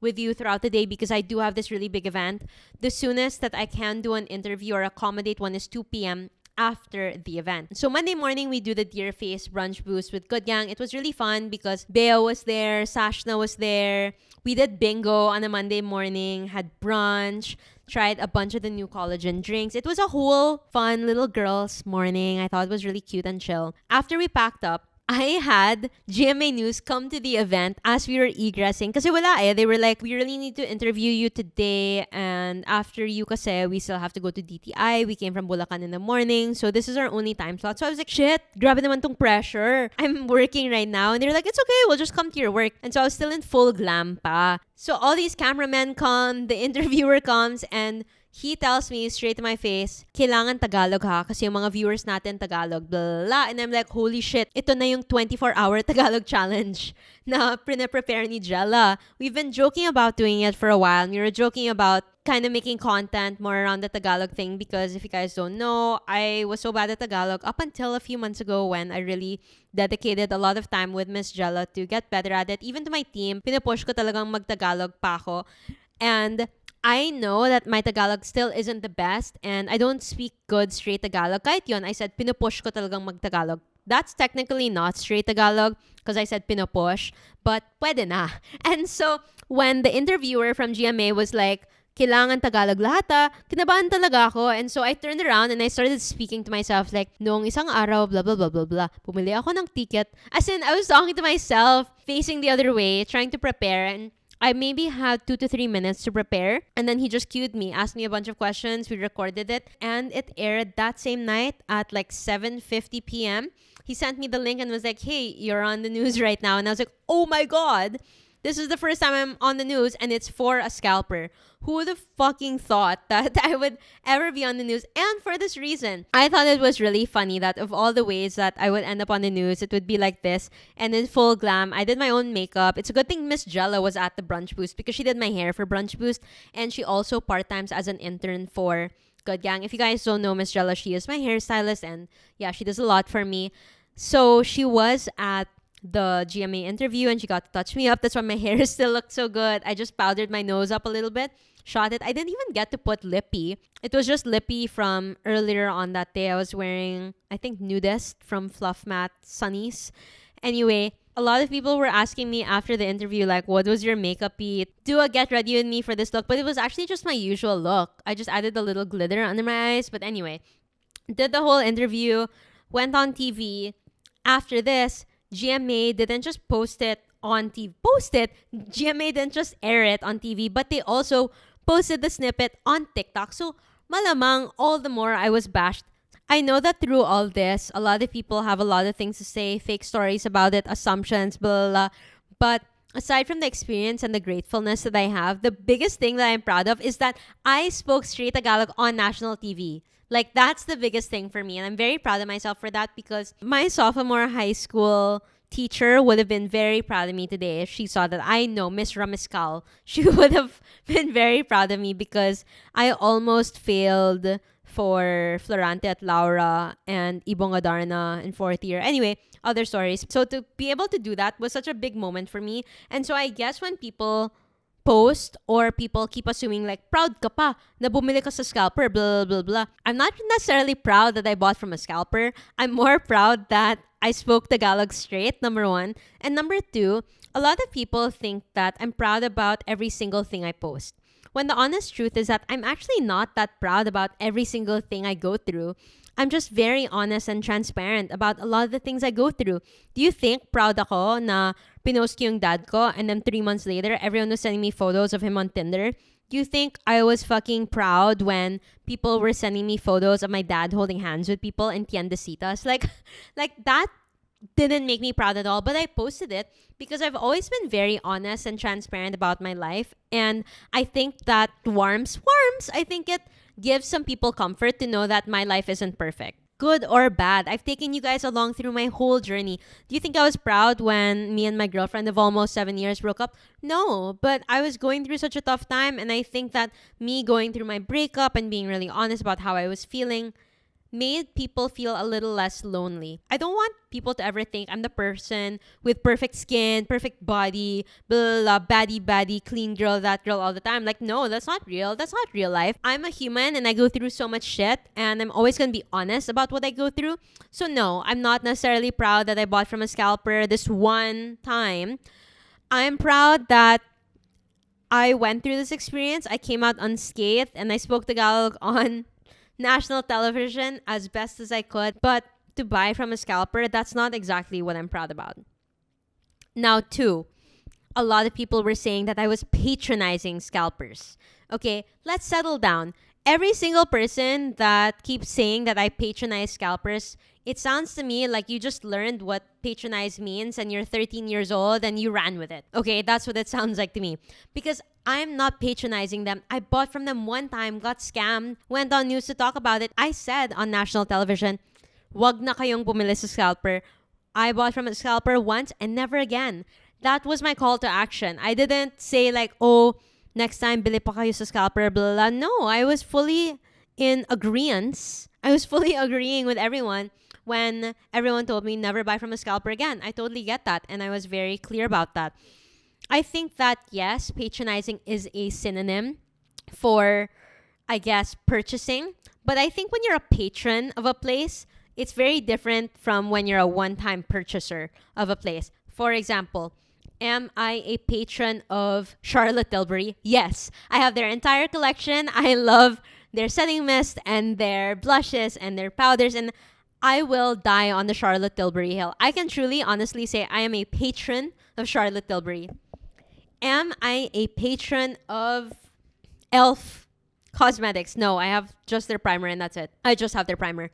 with you throughout the day because I do have this really big event. The soonest that I can do an interview or accommodate one is 2 p.m. after the event. So Monday morning, we do the Deer Face brunch boost with Good Gang. It was really fun because Bea was there, Sashna was there. We did bingo on a Monday morning, had brunch, tried a bunch of the new collagen drinks. It was a whole fun little girls' morning. I thought it was really cute and chill. After we packed up, I had GMA News come to the event as we were egressing. Kasi wala eh. They were like, we really need to interview you today. And after you kasi, we still have to go to DTI. We came from Bulacan in the morning. So this is our only time slot. So I was like, shit, grabe naman tong pressure. I'm working right now. And they were like, it's okay. We'll just come to your work. And so I was still in full glam pa. So all these cameramen come, the interviewer comes, and he tells me straight to my face, kailangan Tagalog ha, kasi yung mga viewers natin Tagalog, blah, blah, blah. And I'm like, holy shit, ito na yung 24-hour Tagalog challenge na prepare ni Jella. We've been joking about doing it for a while, and we were joking about kind of making content more around the Tagalog thing because if you guys don't know, I was so bad at Tagalog up until a few months ago when I really dedicated a lot of time with Miss Jella to get better at it. Even to my team, pinupush ko talagang mag-Tagalog pa ako. And I know that my Tagalog still isn't the best and I don't speak good straight Tagalog. Kahit yun, I said pinupush ko talagang mag-Tagalog. That's technically not straight Tagalog because I said pinupush, but pwede na. And so when the interviewer from GMA was like, kailangan Tagalog lahat kinabahan talaga ako. And so I turned around and I started speaking to myself like, noong isang araw, blah, blah, blah, blah, blah. Pumili ako ng ticket. As in, I was talking to myself, facing the other way, trying to prepare. And I maybe had 2 to 3 minutes to prepare. And then he just cued me, asked me a bunch of questions. We recorded it. And it aired that same night at like 7:50 p.m. He sent me the link and was like, hey, you're on the news right now. And I was like, oh my God. This is the first time I'm on the news and it's for a scalper. Who would have fucking thought that I would ever be on the news? And for this reason, I thought it was really funny that of all the ways that I would end up on the news, it would be like this and in full glam. I did my own makeup. It's a good thing Miss Jella was at the brunch boost because she did my hair for brunch boost and she also part-times as an intern for Good Gang. If you guys don't know Miss Jella, she is my hairstylist and yeah, she does a lot for me. So she was at the GMA interview and she got to touch me up. That's why my hair still looked so good. I just powdered my nose up a little bit, shot it. I didn't even get to put lippy. It was just lippy from earlier on that day. I was wearing, I think, Nudist from Fluff Matte Sunnies. Anyway, a lot of people were asking me after the interview, like, what was your makeup beat? Do a get ready with me for this look. But it was actually just my usual look. I just added a little glitter under my eyes. But anyway, did the whole interview, went on TV. After this, GMA didn't just post it on TV. GMA didn't just air it on TV, but they also posted the snippet on TikTok. So, malamang, all the more I was bashed. I know that through all this, a lot of people have a lot of things to say, fake stories about it, assumptions, blah, blah, blah. But aside from the experience and the gratefulness that I have, the biggest thing that I'm proud of is that I spoke straight Tagalog on national TV. Like, that's the biggest thing for me. And I'm very proud of myself for that because my sophomore high school teacher would have been very proud of me today if she saw that I know Miss Ramiscal. She would have been very proud of me because I almost failed for Florante at Laura and Ibong Adarna in 4th year. Anyway, other stories. So to be able to do that was such a big moment for me. And so I guess when people post or people keep assuming like, proud ka pa na bumili ka sa Scalper, blah, blah, blah, blah. I'm not necessarily proud that I bought from a Scalper. I'm more proud that I spoke Tagalog straight, number one. And number two, a lot of people think that I'm proud about every single thing I post. When the honest truth is that I'm actually not that proud about every single thing I go through. I'm just very honest and transparent about a lot of the things I go through. Do you think proud ako na pinost ko yung dad ko and then 3 months later, everyone was sending me photos of him on Tinder? Do you think I was fucking proud when people were sending me photos of my dad holding hands with people in Tiendecitas? Like that didn't make me proud at all, but I posted it because I've always been very honest and transparent about my life. And I think that warms. I think it gives some people comfort to know that my life isn't perfect. Good or bad, I've taken you guys along through my whole journey. Do you think I was proud when me and my girlfriend of almost 7 years broke up? No, but I was going through such a tough time, and I think that me going through my breakup and being really honest about how I was feeling made people feel a little less lonely. I don't want people to ever think I'm the person with perfect skin, perfect body, blah, blah, blah, baddie, clean girl, that girl all the time. Like, no, that's not real. That's not real life. I'm a human and I go through so much shit, and I'm always going to be honest about what I go through. So no, I'm not necessarily proud that I bought from a scalper this one time. I'm proud that I went through this experience. I came out unscathed and I spoke Tagalog on national television as best as I could. But to buy from a scalper, that's not exactly what I'm proud about. Now, two, a lot of people were saying that I was patronizing scalpers. Okay, let's settle down. Every single person that keeps saying that I patronize scalpers, it sounds to me like you just learned what patronize means and you're 13 years old and you ran with it. Okay, that's what it sounds like to me. Because I'm not patronizing them. I bought from them one time, got scammed, went on news to talk about it. I said on national television, wag na kayong bumili sa scalper. I bought from a scalper once and never again. That was my call to action. I didn't say like, oh, next time, bili pa kayo sa scalper, blah, blah, blah. No, I was fully in agreeance. I was fully agreeing with everyone when everyone told me never buy from a scalper again. I totally get that, and I was very clear about that. I think that, yes, patronizing is a synonym for, I guess, purchasing. But I think when you're a patron of a place, it's very different from when you're a one-time purchaser of a place. For example, am I a patron of Charlotte Tilbury? Yes. I have their entire collection. I love their setting mist and their blushes and their powders, and I will die on the Charlotte Tilbury hill. I can truly, honestly say I am a patron of Charlotte Tilbury. Am I a patron of e.l.f. Cosmetics? No, I have just their primer and that's it. I just have their primer.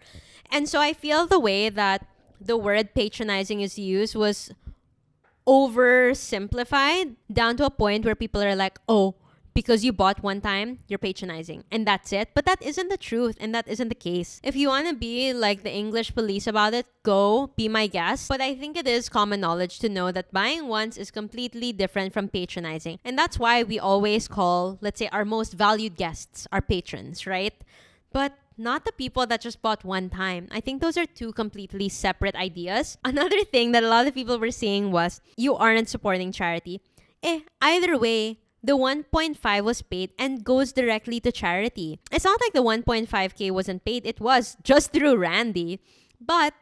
And so I feel the way that the word patronizing is used was oversimplified down to a point where people are like, oh, because you bought one time, you're patronizing. And that's it. But that isn't the truth. And that isn't the case. If you want to be like the English police about it, go, be my guest. But I think it is common knowledge to know that buying once is completely different from patronizing. And that's why we always call, let's say, our most valued guests our patrons, right? But not the people that just bought one time. I think those are two completely separate ideas. Another thing that a lot of people were saying was, you aren't supporting charity. Either way, the 1.5 was paid and goes directly to charity. It's not like the 1.5K wasn't paid. It was just through Randy. But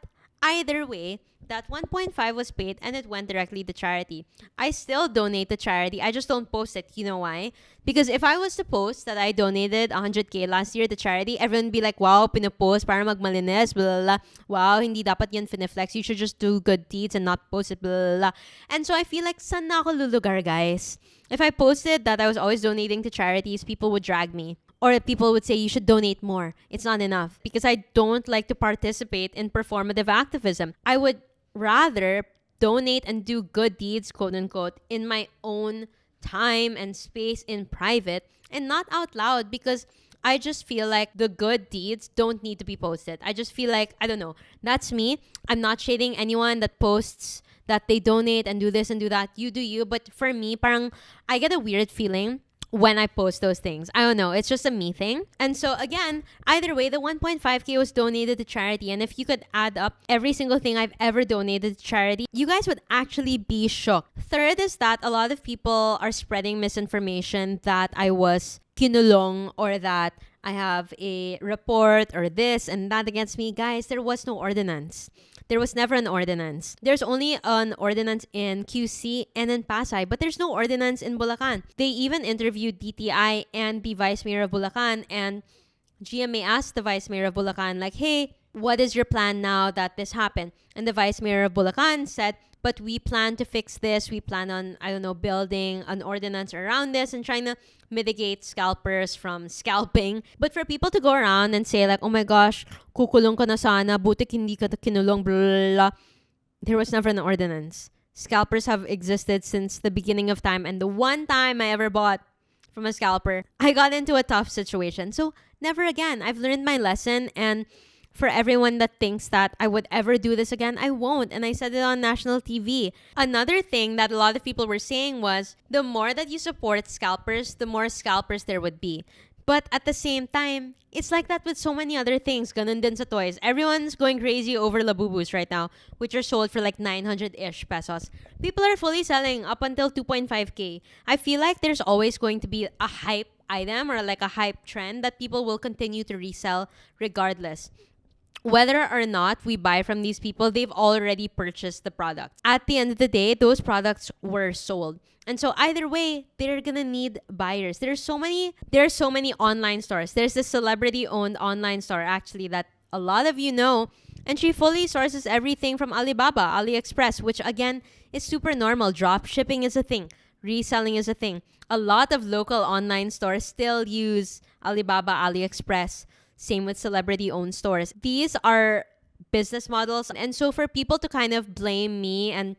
either way, that 1.5 was paid and it went directly to charity. I still donate to charity. I just don't post it. You know why? Because if I was to post that I donated 100K last year to charity, everyone would be like, wow, pinopost para magmalinis, blah, blah, blah. Wow, hindi dapat yan fineflex. You should just do good deeds and not post it, blah, blah, blah. And so I feel like, saan na ako lulugar, guys? If I posted that I was always donating to charities, people would drag me. Or people would say, you should donate more. It's not enough. Because I don't like to participate in performative activism. I would rather donate and do good deeds, quote unquote, in my own time and space in private and not out loud, because I just feel like the good deeds don't need to be posted. I just feel like, I don't know, that's me. I'm not shading anyone that posts that they donate and do this and do that. You do you. But for me, parang I get a weird feeling when I post those things. I don't know. It's just a me thing. And so again, either way, the 1.5K was donated to charity. And if you could add up every single thing I've ever donated to charity, you guys would actually be shocked. Third is that a lot of people are spreading misinformation that I was kinulong or that I have a report or this and that against me. Guys, there was no ordinance. There was never an ordinance. There's only an ordinance in QC and in Pasay, but there's no ordinance in Bulacan. They even interviewed DTI and the Vice Mayor of Bulacan, and GMA asked the Vice Mayor of Bulacan, like, hey, what is your plan now that this happened? And the Vice Mayor of Bulacan said, but we plan to fix this. We plan on, I don't know, building an ordinance around this and trying to mitigate scalpers from scalping. But for people to go around and say like, oh my gosh, kukulong ka na sana, butik hindi ka kinulong, blah, blah, blah. There was never an ordinance. Scalpers have existed since the beginning of time. And the one time I ever bought from a scalper, I got into a tough situation. So never again. I've learned my lesson, and for everyone that thinks that I would ever do this again, I won't. And I said it on national TV. Another thing that a lot of people were saying was, the more that you support scalpers, the more scalpers there would be. But at the same time, it's like that with so many other things. Ganun din sa toys. Everyone's going crazy over Labubus right now, which are sold for like 900-ish pesos. People are fully selling up until 2.5K. I feel like there's always going to be a hype item or like a hype trend that people will continue to resell regardless. Whether or not we buy from these people, they've already purchased the product. At the end of the day, those products were sold. And so either way, they're gonna need buyers. There are so many online stores. There's this celebrity-owned online store actually that a lot of you know, and she fully sources everything from Alibaba, AliExpress, which again is super normal. Drop shipping is a thing. Reselling is a thing. A lot of local online stores still use Alibaba, AliExpress. Same with celebrity-owned stores. These are business models. And so for people to kind of blame me and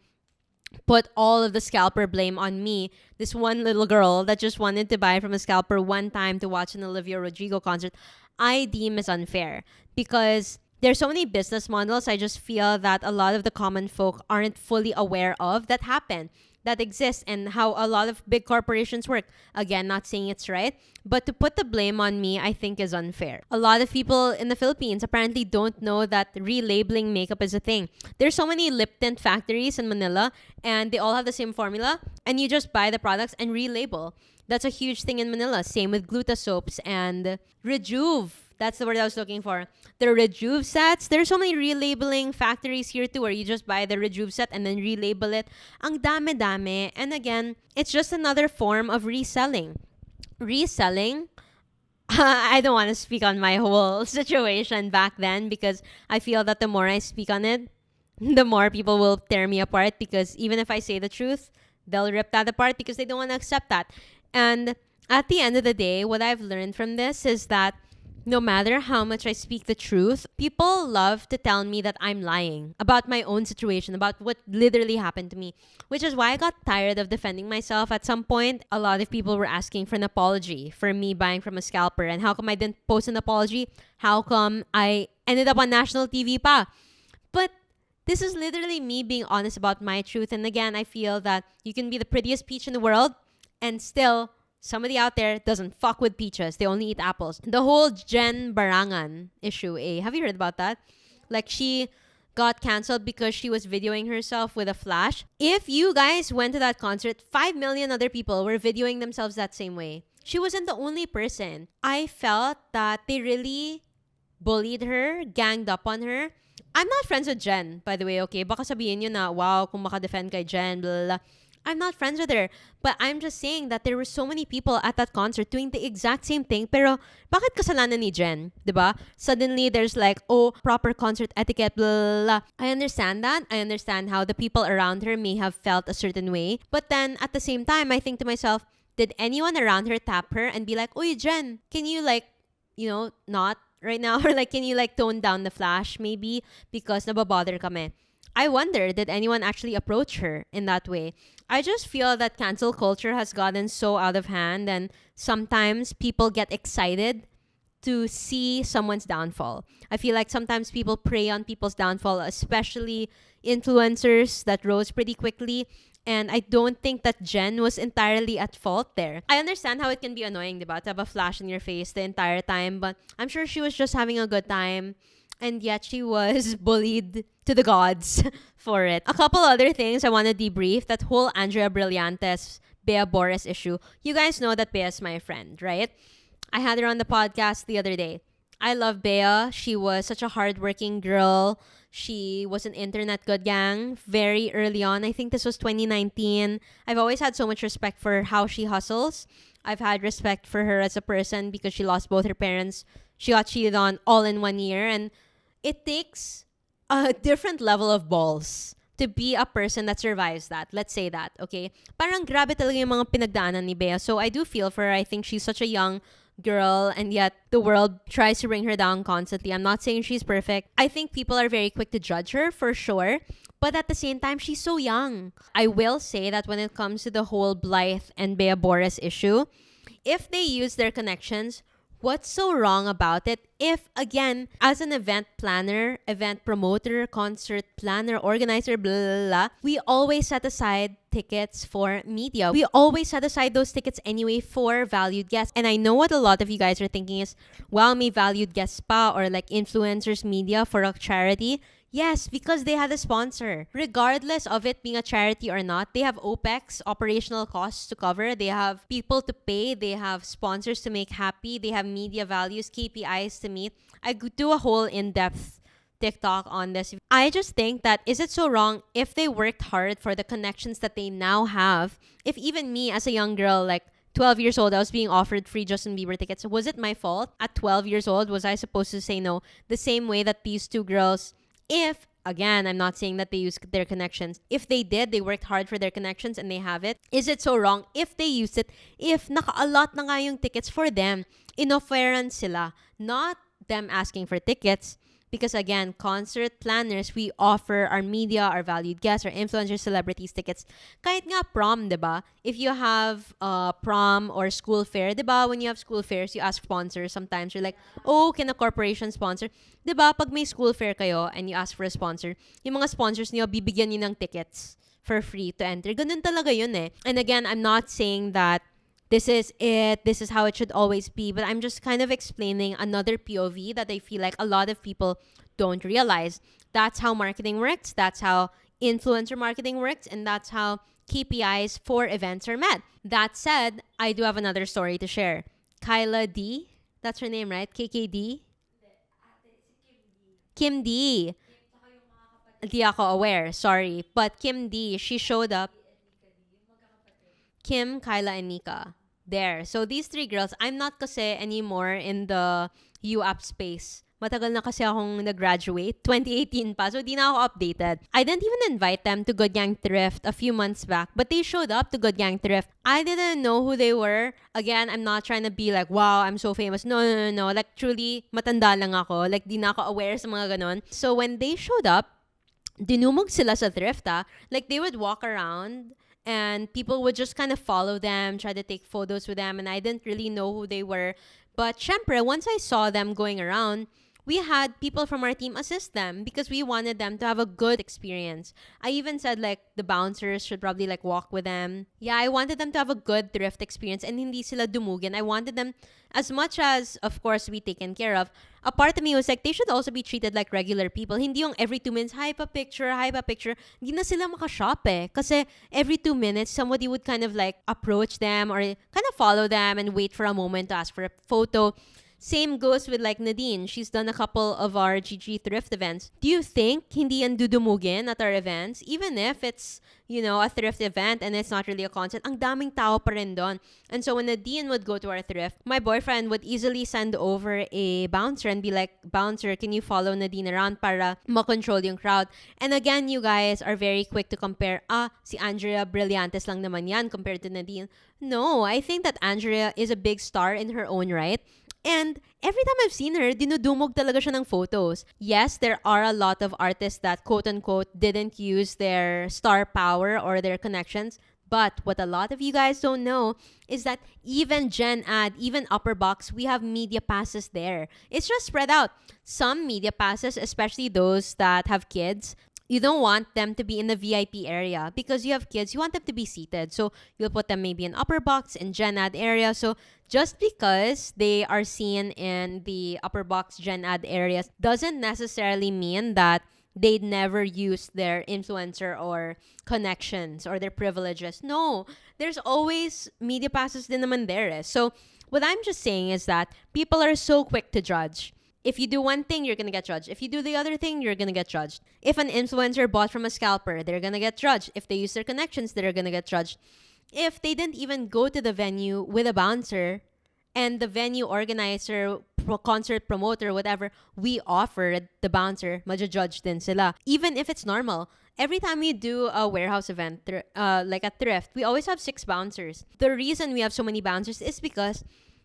put all of the scalper blame on me, this one little girl that just wanted to buy from a scalper one time to watch an Olivia Rodrigo concert, I deem as unfair. Because there's so many business models I just feel that a lot of the common folk aren't fully aware of that happen, that exist, and how a lot of big corporations work. Again, not saying it's right, but to put the blame on me, I think is unfair. A lot of people in the Philippines apparently don't know that relabeling makeup is a thing. There's so many lip tint factories in Manila, and they all have the same formula, and you just buy the products and relabel. That's a huge thing in Manila. Same with Gluta soaps and Rejuve. That's the word I was looking for. The Rejuve sets. There's so many relabeling factories here too, where you just buy the Rejuve set and then relabel it. Ang dami-dami. And again, it's just another form of reselling. Reselling, I don't want to speak on my whole situation back then because I feel that the more I speak on it, the more people will tear me apart, because even if I say the truth, they'll rip that apart because they don't want to accept that. And at the end of the day, what I've learned from this is that no matter how much I speak the truth, people love to tell me that I'm lying about my own situation, about what literally happened to me, which is why I got tired of defending myself at some point. A lot of people were asking for an apology for me buying from a scalper, and how come I didn't post an apology? How come I ended up on national TV pa? But this is literally me being honest about my truth. And again, I feel that you can be the prettiest peach in the world and still somebody out there doesn't fuck with peaches. They only eat apples. The whole Jen Barangan issue, have you heard about that? Like, she got canceled because she was videoing herself with a flash. If you guys went to that concert, 5 million other people were videoing themselves that same way. She wasn't the only person. I felt that they really bullied her, ganged up on her. I'm not friends with Jen, by the way, okay? Baka sabihin nyo na, wow, kung maka-defend kay Jen, blah, blah, blah. I'm not friends with her. But I'm just saying that there were so many people at that concert doing the exact same thing. Pero, bakit kasalanan ni Jen? Diba? Suddenly, there's like, oh, proper concert etiquette, blah, blah, blah. I understand that. I understand how the people around her may have felt a certain way. But then, at the same time, I think to myself, did anyone around her tap her and be like, oy, Jen, can you like, not right now? Or like, can you like tone down the flash maybe? Because nababother kami. I wonder, did anyone actually approach her in that way? I just feel that cancel culture has gotten so out of hand, and sometimes people get excited to see someone's downfall. I feel like sometimes people prey on people's downfall, especially influencers that rose pretty quickly. And I don't think that Jen was entirely at fault there. I understand how it can be annoying, diba, to have a flash in your face the entire time, but I'm sure she was just having a good time. And yet she was bullied to the gods for it. A couple other things I want to debrief. That whole Andrea Brillantes, Bea Boris issue. You guys know that Bea is my friend, right? I had her on the podcast the other day. I love Bea. She was such a hardworking girl. She was an internet good gang very early on. I think this was 2019. I've always had so much respect for how she hustles. I've had respect for her as a person because she lost both her parents. She got cheated on all in 1 year, and it takes a different level of balls to be a person that survives that. Let's say that, okay? Parang grabe talaga yung mga pinagdaanan ni Bea. So I do feel for her. I think she's such a young girl, and yet the world tries to bring her down constantly. I'm not saying she's perfect. I think people are very quick to judge her, for sure. But at the same time, she's so young. I will say that when it comes to the whole Blythe and Bea Boris issue, if they use their connections, What's so wrong about it if, again, as an event planner, event promoter, concert planner, organizer, blah, blah, blah, we always set aside tickets for media. We always set aside those tickets anyway for valued guests. And I know what a lot of you guys are thinking is, well, may valued guests pa or like influencers media for a charity. Yes, because they had a sponsor. Regardless of it being a charity or not, they have OPEX, operational costs to cover. They have people to pay. They have sponsors to make happy. They have media values, KPIs to meet. I could do a whole in-depth TikTok on this. I just think that, is it so wrong if they worked hard for the connections that they now have? If even me as a young girl, like 12 years old, I was being offered free Justin Bieber tickets. Was it my fault? At 12 years old, was I supposed to say no? The same way that these two girls, if, again, I'm not saying that they use their connections. If they did, they worked hard for their connections and they have it. Is it so wrong if they used it? If naka-allot na nga yung tickets for them, inofferan sila, not them asking for tickets. Because again, concert planners, we offer our media, our valued guests, our influencers, celebrities tickets. Kahit nga prom, diba? If you have prom or school fair, diba? When you have school fairs, you ask sponsors. Sometimes you're like, oh, can a corporation sponsor? Diba? Pag may school fair kayo and you ask for a sponsor, yung mga sponsors niyo, bibigyan niyo ng tickets for free to enter. Ganun talaga yun eh. And again, I'm not saying that this is it, this is how it should always be, but I'm just kind of explaining another POV that I feel like a lot of people don't realize. That's how marketing works, that's how influencer marketing works, and that's how KPIs for events are met. That said, I do have another story to share. Kyla D, that's her name, right? KKD? Kim D. Di ako aware, sorry. But Kim D, she showed up. Kim, Kyla, and Nika. There. So these three girls, I'm not kasi anymore in the UApp space. Matagal na kasi akong nag-graduate. 2018 pa. So di na ako updated. I didn't even invite them to Good Gang Thrift a few months back. But they showed up to Good Gang Thrift. I didn't know who they were. Again, I'm not trying to be like, wow, I'm so famous. No, no, no, no. Like truly, matanda lang ako. Like di na ako aware sa mga ganon. So when they showed up, dinumog sila sa thrift Like they would walk around and people would just kind of follow them, try to take photos with them, and I didn't really know who they were. But syempre, once I saw them going around, we had people from our team assist them because we wanted them to have a good experience. I even said like the bouncers should probably like walk with them. Yeah, I wanted them to have a good thrift experience and hindi sila dumugin. I wanted them, as much as of course be taken care of, a part of me was like they should also be treated like regular people. Hindi yung every 2 minutes, hi pa picture. Hindi na sila makashop eh. Kasi every 2 minutes, somebody would kind of like approach them or kind of follow them and wait for a moment to ask for a photo. Same goes with like Nadine. She's done a couple of our GG thrift events. Do you think hindi yan dudumugin at our events? Even if it's, you know, a thrift event and it's not really a concert, ang daming tao pa rin doon. And so when Nadine would go to our thrift, my boyfriend would easily send over a bouncer and be like, bouncer, can you follow Nadine around para makontrol yung crowd? And again, you guys are very quick to compare, si Andrea Brillantes lang naman yan compared to Nadine. No, I think that Andrea is a big star in her own right. And every time I've seen her, dinudumog talaga siya ng photos. Yes, there are a lot of artists that quote-unquote didn't use their star power or their connections. But what a lot of you guys don't know is that even Gen Ad, even Upper Box, we have media passes there. It's just spread out. Some media passes, especially those that have kids, you don't want them to be in the VIP area because you have kids, you want them to be seated. So you'll put them maybe in Upper Box, in Gen Ad area. So just because they are seen in the Upper Box, Gen Ad areas doesn't necessarily mean that they'd never use their influencer or connections or their privileges. No, there's always media passes din naman there. So what I'm just saying is that people are so quick to judge. If you do one thing, you're going to get judged. If you do the other thing, you're going to get judged. If an influencer bought from a scalper, they're going to get judged. If they use their connections, they're going to get judged. If they didn't even go to the venue with a bouncer and the venue organizer, concert promoter, whatever, we offered the bouncer, maja-judge din sila. Even if it's normal. Every time we do a warehouse event, like a thrift, we always have 6 bouncers. The reason we have so many bouncers is because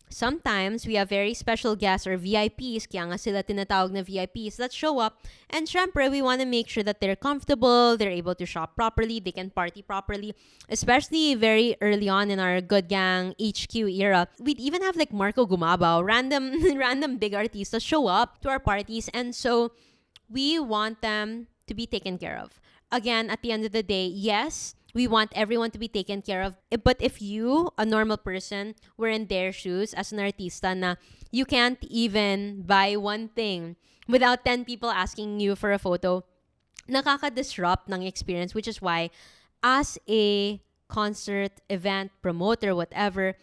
sometimes we have very special guests or VIPs, kaya nga sila tinatawag na VIPs, that show up. And syempre, we want to make sure that they're comfortable, they're able to shop properly, they can party properly. Especially very early on in our Good Gang HQ era, we'd even have like Marco Gumabao, random big artists show up to our parties. And so we want them to be taken care of. Again, at the end of the day, yes, we want everyone to be taken care of. But if you, a normal person, were in their shoes as an artista na you can't even buy one thing without 10 people asking you for a photo, nakaka-disrupt ng experience, which is why as a concert, event, promoter, whatever,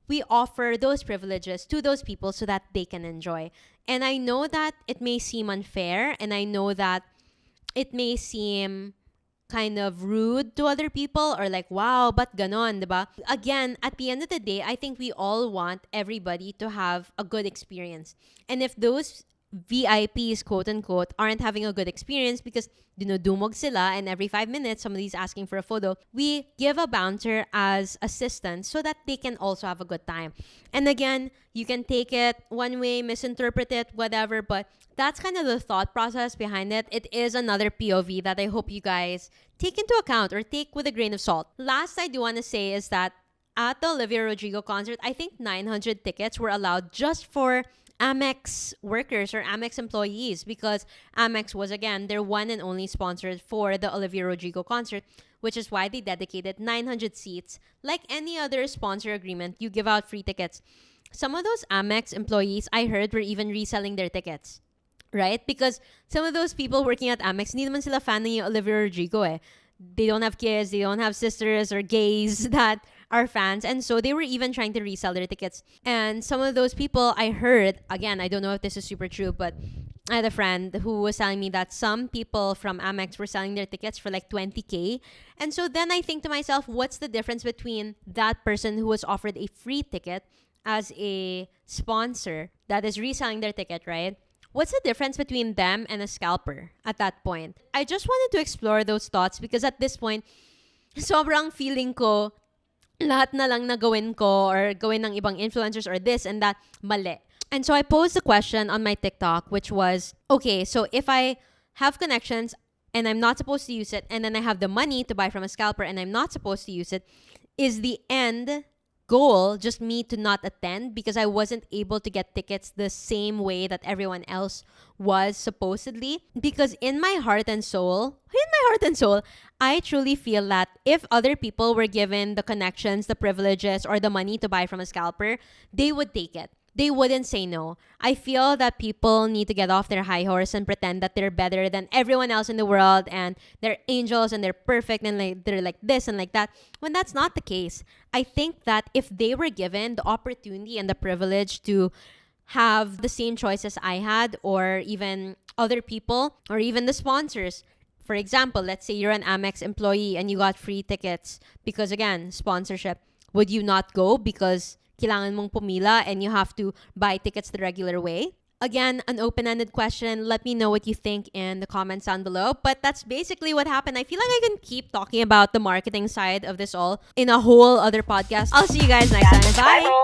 we offer those privileges to those people so that they can enjoy. And I know that it may seem unfair, and I know that it may seem kind of rude to other people or like, wow, but ganon, diba? Again, at the end of the day, I think we all want everybody to have a good experience. And if those VIPs, quote unquote, aren't having a good experience because dinudumog sila and every 5 minutes somebody's asking for a photo, we give a bouncer as assistance so that they can also have a good time. And again, you can take it one way, misinterpret it, whatever, but that's kind of the thought process behind it. It is another POV that I hope you guys take into account or take with a grain of salt. Last I do want to say is that at the Olivia Rodrigo concert, I think 900 tickets were allowed just for Amex workers or Amex employees, because Amex was, again, their one and only sponsor for the Olivia Rodrigo concert, which is why they dedicated 900 seats. Like any other sponsor agreement, you give out free tickets. Some of those Amex employees, I heard, were even reselling their tickets. Right? Because some of those people working at Amex, hindi naman sila fan ni Olivia Rodrigo eh. They don't have kids, they don't have sisters or gays that are fans. And so they were even trying to resell their tickets. And some of those people, I heard, again, I don't know if this is super true, but I had a friend who was telling me that some people from Amex were selling their tickets for like 20K. And so then I think to myself, what's the difference between that person who was offered a free ticket as a sponsor that is reselling their ticket, right? What's the difference between them and a scalper at that point? I just wanted to explore those thoughts because at this point, sobrang feeling ko, lahat na lang na gawin ko or gawin ng ibang influencers or this and that, mali. And so I posed a question on my TikTok, which was, okay, so if I have connections and I'm not supposed to use it, and then I have the money to buy from a scalper and I'm not supposed to use it, is the end goal just me to not attend because I wasn't able to get tickets the same way that everyone else was supposedly? Because in my heart and soul, I truly feel that if other people were given the connections, the privileges, or the money to buy from a scalper, they would take it. They wouldn't say no. I feel that people need to get off their high horse and pretend that they're better than everyone else in the world and they're angels and they're perfect and like, they're like this and like that, when that's not the case. I think that if they were given the opportunity and the privilege to have the same choices I had, or even other people, or even the sponsors. For example, let's say you're an Amex employee and you got free tickets because, again, sponsorship. Would you not go because kailangan mong pumila and you have to buy tickets the regular way? Again, an open-ended question. Let me know what you think in the comments down below. But that's basically what happened. I feel like I can keep talking about the marketing side of this all in a whole other podcast. I'll see you guys next time. Bye!